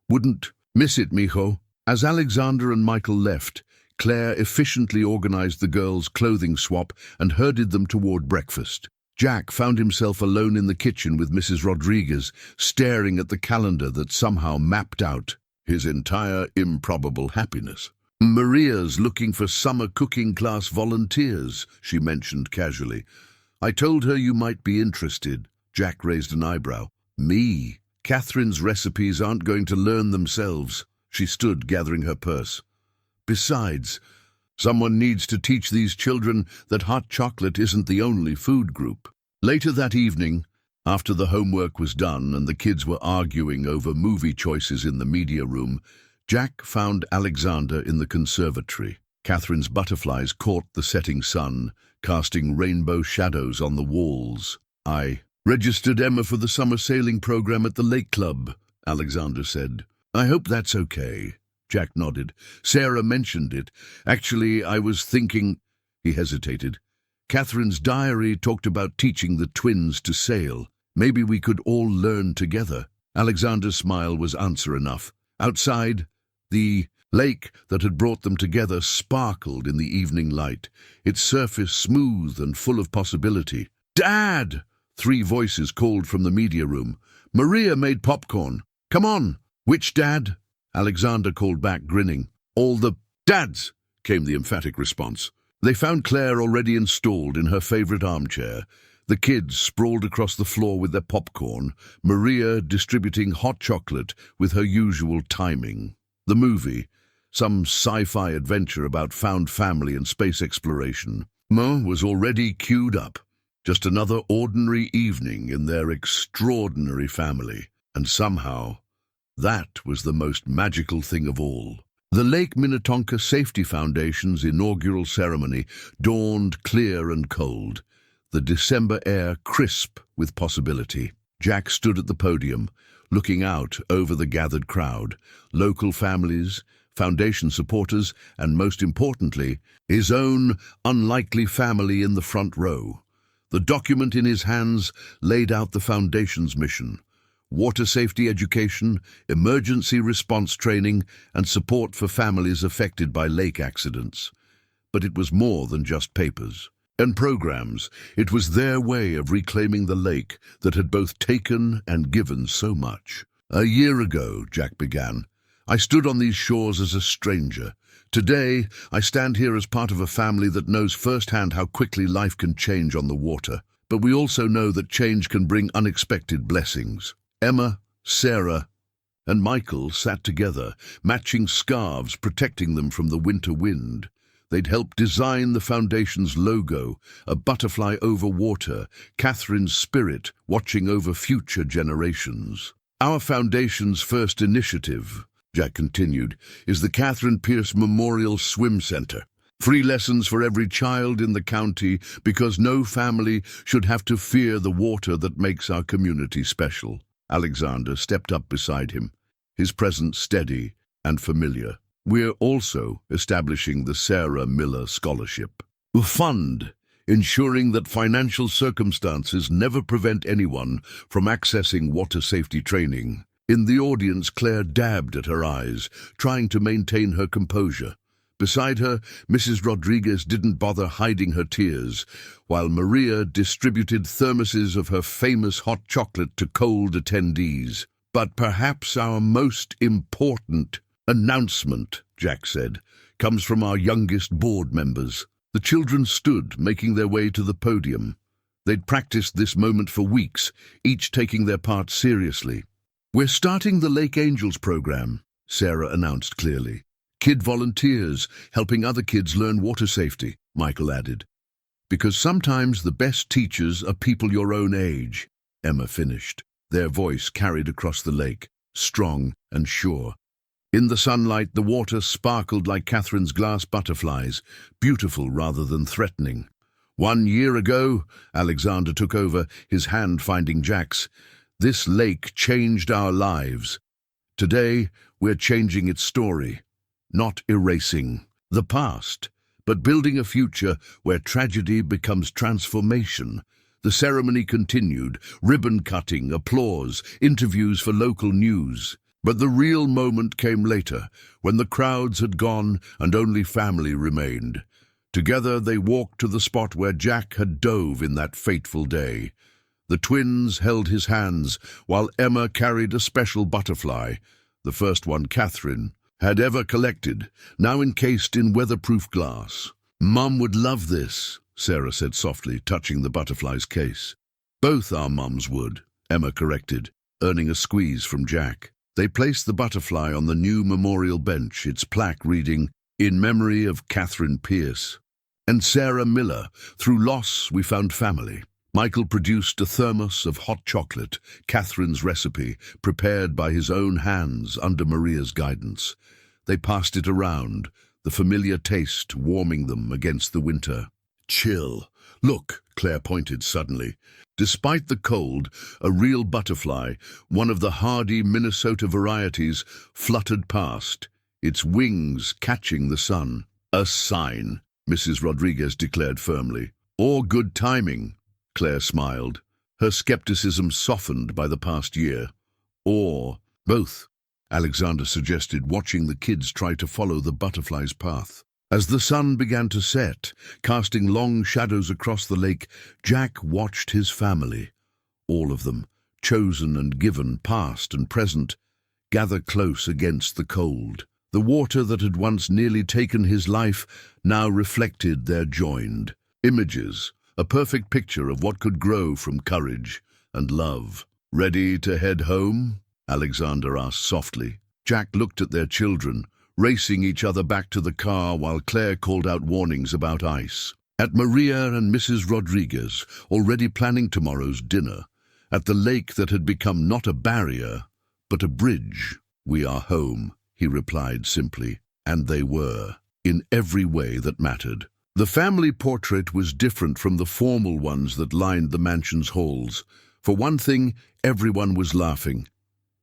"Wouldn't miss it, mijo." As Alexander and Michael left, Claire efficiently organized the girls' clothing swap and herded them toward breakfast. Jack found himself alone in the kitchen with Mrs. Rodriguez, staring at the calendar that somehow mapped out his entire improbable happiness. "Maria's looking for summer cooking class volunteers," she mentioned casually. "I told her you might be interested." Jack raised an eyebrow. "Me? Catherine's recipes aren't going to learn themselves." She stood, gathering her purse. "Besides, Someone needs to teach these children that hot chocolate isn't the only food group. Later that evening, after the homework was done and the kids were arguing over movie choices in the media room, Jack found Alexander in the conservatory. Catherine's butterflies caught the setting sun, casting rainbow shadows on the walls. "I registered Emma for the summer sailing program at the Lake Club," Alexander said. "I hope that's okay." Jack nodded. "Sarah mentioned it. Actually, I was thinking—" He hesitated. "Catherine's diary talked about teaching the twins to sail. Maybe we could all learn together." Alexander's smile was answer enough. Outside, the lake that had brought them together sparkled in the evening light, its surface smooth and full of possibility. "Dad!" 3 voices called from the media room. "Maria made popcorn. Come on!" "Which dad?" Alexander called back, grinning. "All the dads!" came the emphatic response. They found Claire already installed in her favorite armchair. The kids sprawled across the floor with their popcorn, Maria distributing hot chocolate with her usual timing. The movie, some sci-fi adventure about found family and space exploration, was already queued up. Just another ordinary evening in their extraordinary family. And somehow, that was the most magical thing of all. The Lake Minnetonka Safety Foundation's inaugural ceremony dawned clear and cold, the December air crisp with possibility. Jack stood at the podium, looking out over the gathered crowd, local families, foundation supporters, and most importantly, his own unlikely family in the front row. The document in his hands laid out the foundation's mission: water safety education, emergency response training, and support for families affected by lake accidents. But it was more than just papers and programs. It was their way of reclaiming the lake that had both taken and given so much. "A year ago," Jack began, "I stood on these shores as a stranger. Today, I stand here as part of a family that knows firsthand how quickly life can change on the water. But we also know that change can bring unexpected blessings." Emma, Sarah, and Michael sat together, matching scarves protecting them from the winter wind. They'd helped design the foundation's logo, a butterfly over water, Catherine's spirit watching over future generations. "Our foundation's first initiative," Jack continued, "is the Catherine Pierce Memorial Swim Center. Free lessons for every child in the county, because no family should have to fear the water that makes our community special." Alexander stepped up beside him, his presence steady and familiar. "We're also establishing the Sarah Miller Scholarship, a fund ensuring that financial circumstances never prevent anyone from accessing water safety training." In the audience, Claire dabbed at her eyes, trying to maintain her composure. Beside her, Mrs. Rodriguez didn't bother hiding her tears, while Maria distributed thermoses of her famous hot chocolate to cold attendees. "But perhaps our most important announcement," Jack said, "comes from our youngest board members." The children stood, making their way to the podium. They'd practiced this moment for weeks, each taking their part seriously. "We're starting the Lake Angels program," Sarah announced clearly. "Kid volunteers, helping other kids learn water safety," Michael added. "Because sometimes the best teachers are people your own age," Emma finished. Their voice carried across the lake, strong and sure. In the sunlight, the water sparkled like Catherine's glass butterflies, beautiful rather than threatening. "1 year ago," Alexander took over, his hand finding Jack's, "this lake changed our lives. Today, we're changing its story, not erasing the past, but building a future where tragedy becomes transformation." The ceremony continued, ribbon cutting, applause, interviews for local news. But the real moment came later, when the crowds had gone and only family remained. Together they walked to the spot where Jack had dove in that fateful day. The twins held his hands, while Emma carried a special butterfly, the first one Catherine had ever collected, now encased in weatherproof glass. "Mum would love this," Sarah said softly, touching the butterfly's case. "Both our mums would," Emma corrected, earning a squeeze from Jack. They placed the butterfly on the new memorial bench, its plaque reading, In memory of Catherine Pierce and Sarah Miller. Through loss, we found family. Michael produced a thermos of hot chocolate, Catherine's recipe, prepared by his own hands under Maria's guidance. They passed it around, the familiar taste warming them against the winter. Chill. Look, Claire pointed suddenly. Despite the cold, a real butterfly, one of the hardy Minnesota varieties, fluttered past, its wings catching the sun. A sign, Mrs. Rodriguez declared firmly. Or good timing, Claire smiled, her skepticism softened by the past year. Or both, Alexander suggested, watching the kids try to follow the butterfly's path. As the sun began to set, casting long shadows across the lake, Jack watched his family, all of them, chosen and given, past and present, gather close against the cold. The water that had once nearly taken his life now reflected their joined images, a perfect picture of what could grow from courage and love. "Ready to head home?" Alexander asked softly. Jack looked at their children, racing each other back to the car while Claire called out warnings about ice. At Maria and Mrs. Rodriguez, already planning tomorrow's dinner, at the lake that had become not a barrier, but a bridge. "We are home," he replied simply, and they were, in every way that mattered. The family portrait was different from the formal ones that lined the mansion's halls. For one thing, everyone was laughing.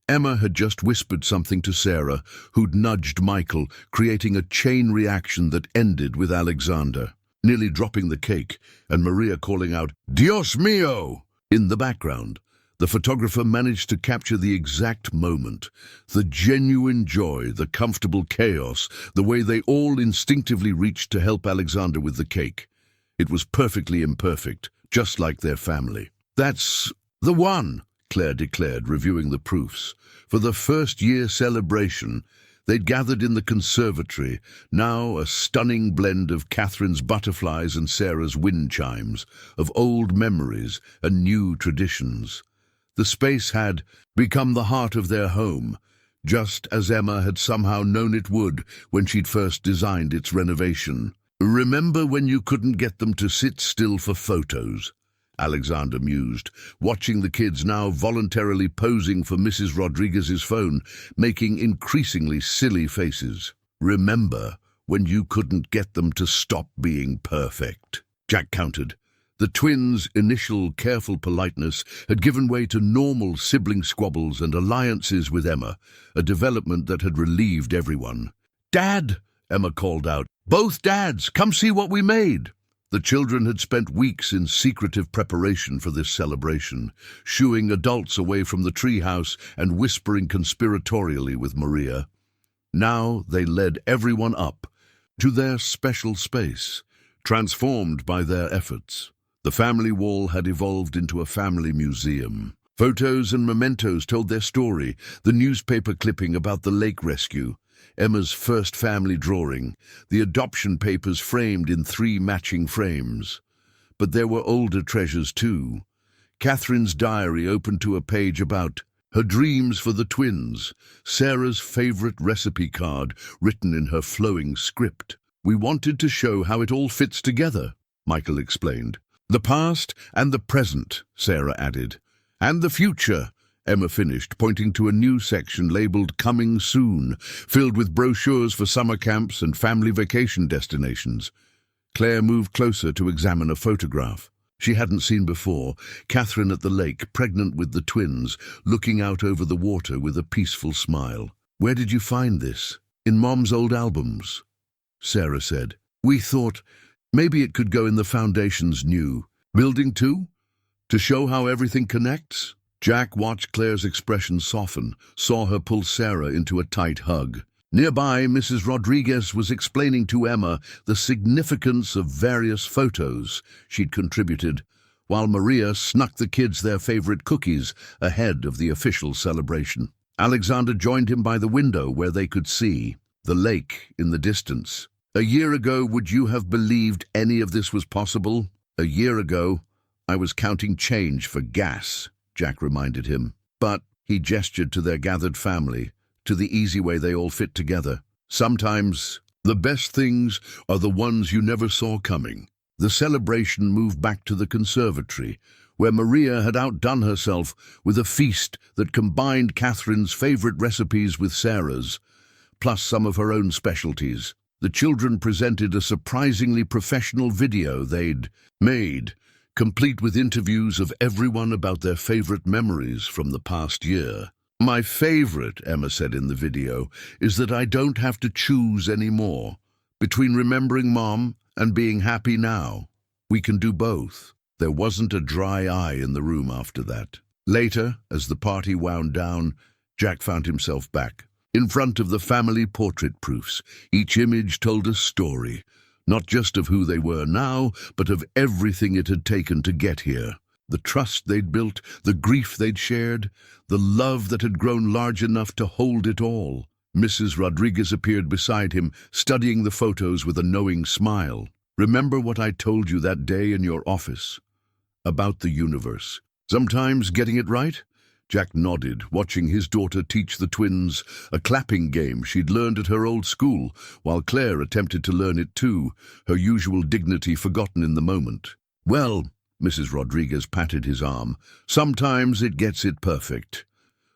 Emma had just whispered something to Sarah, who'd nudged Michael, creating a chain reaction that ended with Alexander nearly dropping the cake and Maria calling out, "Dios mío!" In the background. The photographer managed to capture the exact moment, the genuine joy, the comfortable chaos, the way they all instinctively reached to help Alexander with the cake. It was perfectly imperfect, just like their family. "That's the one," Claire declared, reviewing the proofs. For the first-year celebration, they'd gathered in the conservatory, now a stunning blend of Catherine's butterflies and Sarah's wind chimes, of old memories and new traditions. The space had become the heart of their home, just as Emma had somehow known it would when she'd first designed its renovation. "Remember when you couldn't get them to sit still for photos?" Alexander mused, watching the kids now voluntarily posing for Mrs. Rodriguez's phone, making increasingly silly faces. "Remember when you couldn't get them to stop being perfect?" Jack countered. The twins' initial careful politeness had given way to normal sibling squabbles and alliances with Emma, a development that had relieved everyone. "Dad!" Emma called out. "Both dads! Come see what we made!" The children had spent weeks in secretive preparation for this celebration, shooing adults away from the treehouse and whispering conspiratorially with Maria. Now they led everyone up to their special space, transformed by their efforts. The family wall had evolved into a family museum. Photos and mementos told their story, the newspaper clipping about the lake rescue, Emma's first family drawing, the adoption papers framed in 3 matching frames. But there were older treasures too. Catherine's diary opened to a page about her dreams for the twins, Sarah's favorite recipe card written in her flowing script. "We wanted to show how it all fits together," Michael explained. "The past and the present," Sarah added. "And the future," Emma finished, pointing to a new section labeled Coming Soon, filled with brochures for summer camps and family vacation destinations. Claire moved closer to examine a photograph she hadn't seen before, Catherine at the lake, pregnant with the twins, looking out over the water with a peaceful smile. "Where did you find this?" "In Mom's old albums," Sarah said. "We thought maybe it could go in the Foundation's new building too, to show how everything connects." Jack watched Claire's expression soften, saw her pull Sarah into a tight hug. Nearby, Mrs. Rodriguez was explaining to Emma the significance of various photos she'd contributed, while Maria snuck the kids their favorite cookies ahead of the official celebration. Alexander joined him by the window where they could see the lake in the distance. "A year ago, would you have believed any of this was possible?" "A year ago, I was counting change for gas," Jack reminded him. But he gestured to their gathered family, to the easy way they all fit together. "Sometimes The best things are the ones you never saw coming. The celebration moved back to the conservatory, where Maria had outdone herself with a feast that combined Catherine's favorite recipes with Sarah's, plus some of her own specialties. The children presented a surprisingly professional video they'd made, complete with interviews of everyone about their favorite memories from the past year. "My favorite," Emma said in the video, "is that I don't have to choose anymore. Between remembering Mom and being happy now, we can do both." There wasn't a dry eye in the room after that. Later, as the party wound down, Jack found himself back in front of the family portrait proofs. Each image told a story, not just of who they were now, but of everything it had taken to get here. The trust they'd built, the grief they'd shared, the love that had grown large enough to hold it all. Mrs. Rodriguez appeared beside him, studying the photos with a knowing smile. "Remember what I told you that day in your office? About the universe. Sometimes getting it right?" Jack nodded, watching his daughter teach the twins a clapping game she'd learned at her old school, while Claire attempted to learn it too, her usual dignity forgotten in the moment. "Well," Mrs. Rodriguez patted his arm, "sometimes it gets it perfect."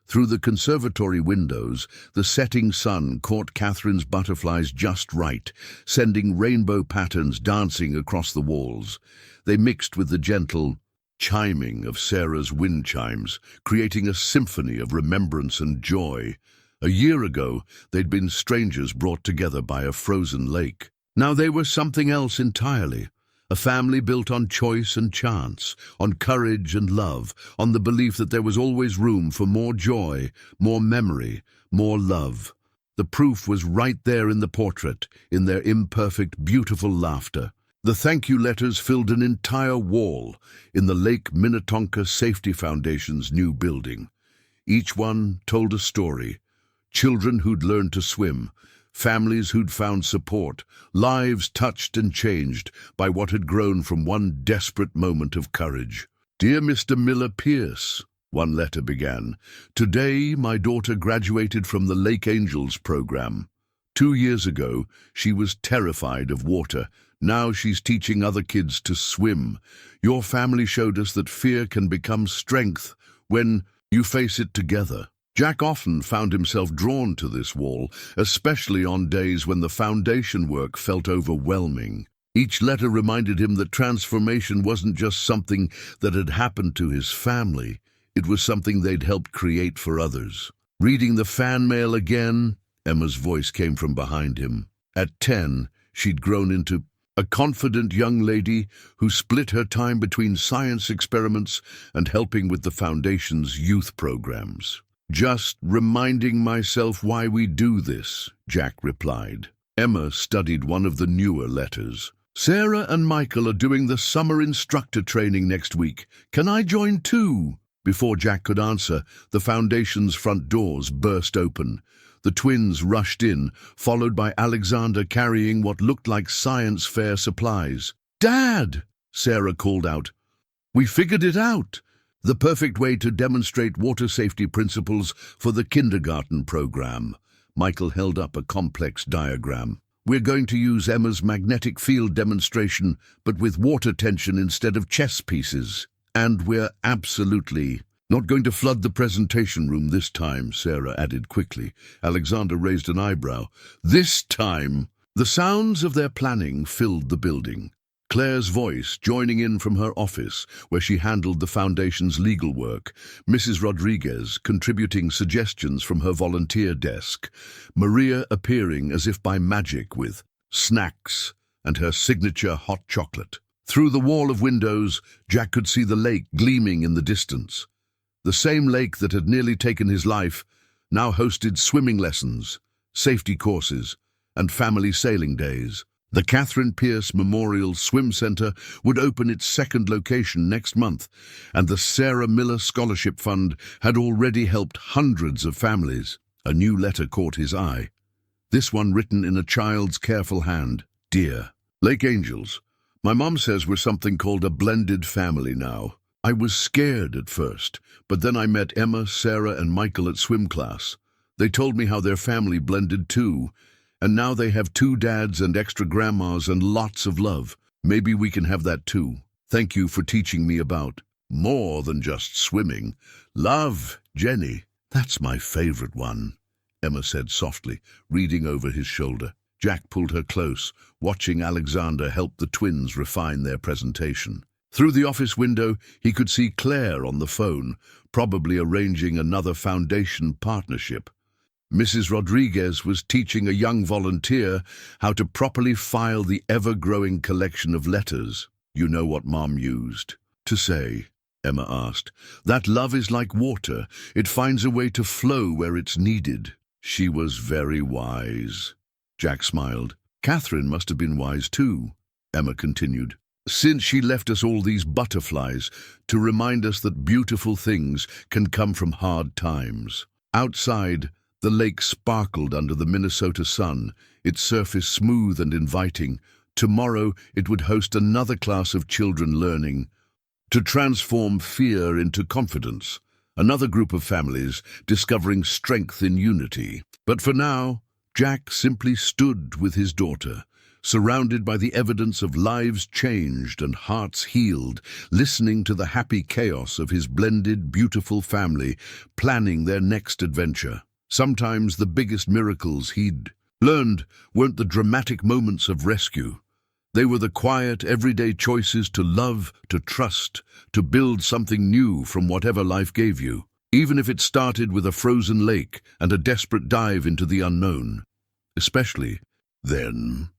Through the conservatory windows, the setting sun caught Catherine's butterflies just right, sending rainbow patterns dancing across the walls. They mixed with the gentle chiming of Sarah's wind chimes, creating a symphony of remembrance and joy. A year ago, they'd been strangers brought together by a frozen lake. Now they were something else entirely. A family built on choice and chance, on courage and love, on the belief that there was always room for more joy, more memory, more love. The proof was right there in the portrait, in their imperfect, beautiful laughter. The thank you letters filled an entire wall in the Lake Minnetonka Safety Foundation's new building. Each one told a story. Children who'd learned to swim, families who'd found support, lives touched and changed by what had grown from one desperate moment of courage. "Dear Mr. Miller Pierce," one letter began, "today my daughter graduated from the Lake Angels program. 2 years ago, she was terrified of water. Now she's teaching other kids to swim. Your family showed us that fear can become strength when you face it together." Jack often found himself drawn to this wall, especially on days when the foundation work felt overwhelming. Each letter reminded him that transformation wasn't just something that had happened to his family. It was something they'd helped create for others. Reading the fan mail again, Emma's voice came from behind him. At 10, she'd grown into a confident young lady who split her time between science experiments and helping with the Foundation's youth programs. "Just reminding myself why we do this," Jack replied. Emma studied one of the newer letters. "Sarah and Michael are doing the summer instructor training next week. Can I join too?" Before Jack could answer, the Foundation's front doors burst open. The twins rushed in, followed by Alexander carrying what looked like science fair supplies. "Dad!" Sarah called out. "We figured it out! The perfect way to demonstrate water safety principles for the kindergarten program." Michael held up a complex diagram. "We're going to use Emma's magnetic field demonstration, but with water tension instead of chess pieces. And we're absolutely not going to flood the presentation room this time," Sarah added quickly. Alexander raised an eyebrow. "This time?" The sounds of their planning filled the building. Claire's voice joining in from her office, where she handled the Foundation's legal work, Mrs. Rodriguez contributing suggestions from her volunteer desk, Maria appearing as if by magic with snacks and her signature hot chocolate. Through the wall of windows, Jack could see the lake gleaming in the distance. The same lake that had nearly taken his life now hosted swimming lessons, safety courses, and family sailing days. The Catherine Pierce Memorial Swim Center would open its second location next month, and the Sarah Miller Scholarship Fund had already helped hundreds of families. A new letter caught his eye. This one written in a child's careful hand. "Dear Lake Angels, my mom says we're something called a blended family now. I was scared at first, but then I met Emma, Sarah, and Michael at swim class. They told me how their family blended too, And now they have 2 dads and extra grandmas and lots of love. Maybe we can have that too. Thank you for teaching me about more than just swimming. Love, Jenny. That's my favorite one, Emma said softly, reading over his shoulder. Jack pulled her close, watching Alexander help the twins refine their presentation. Through the office window, he could see Claire on the phone, probably arranging another foundation partnership. Mrs. Rodriguez was teaching a young volunteer how to properly file the ever-growing collection of letters. You know what Mom used to say, Emma asked. That love is like water. It finds a way to flow where it's needed. She was very wise. Jack smiled. Catherine must have been wise too, Emma continued. Since she left us all these butterflies to remind us that beautiful things can come from hard times. Outside, the lake sparkled under the Minnesota sun, its surface smooth and inviting. Tomorrow it would host another class of children learning to transform fear into confidence, another group of families discovering strength in unity. But for now, Jack simply stood with his daughter, surrounded by the evidence of lives changed and hearts healed, listening to the happy chaos of his blended, beautiful family, planning their next adventure. Sometimes the biggest miracles he'd learned weren't the dramatic moments of rescue. They were the quiet, everyday choices to love, to trust, to build something new from whatever life gave you, even if it started with a frozen lake and a desperate dive into the unknown. Especially then.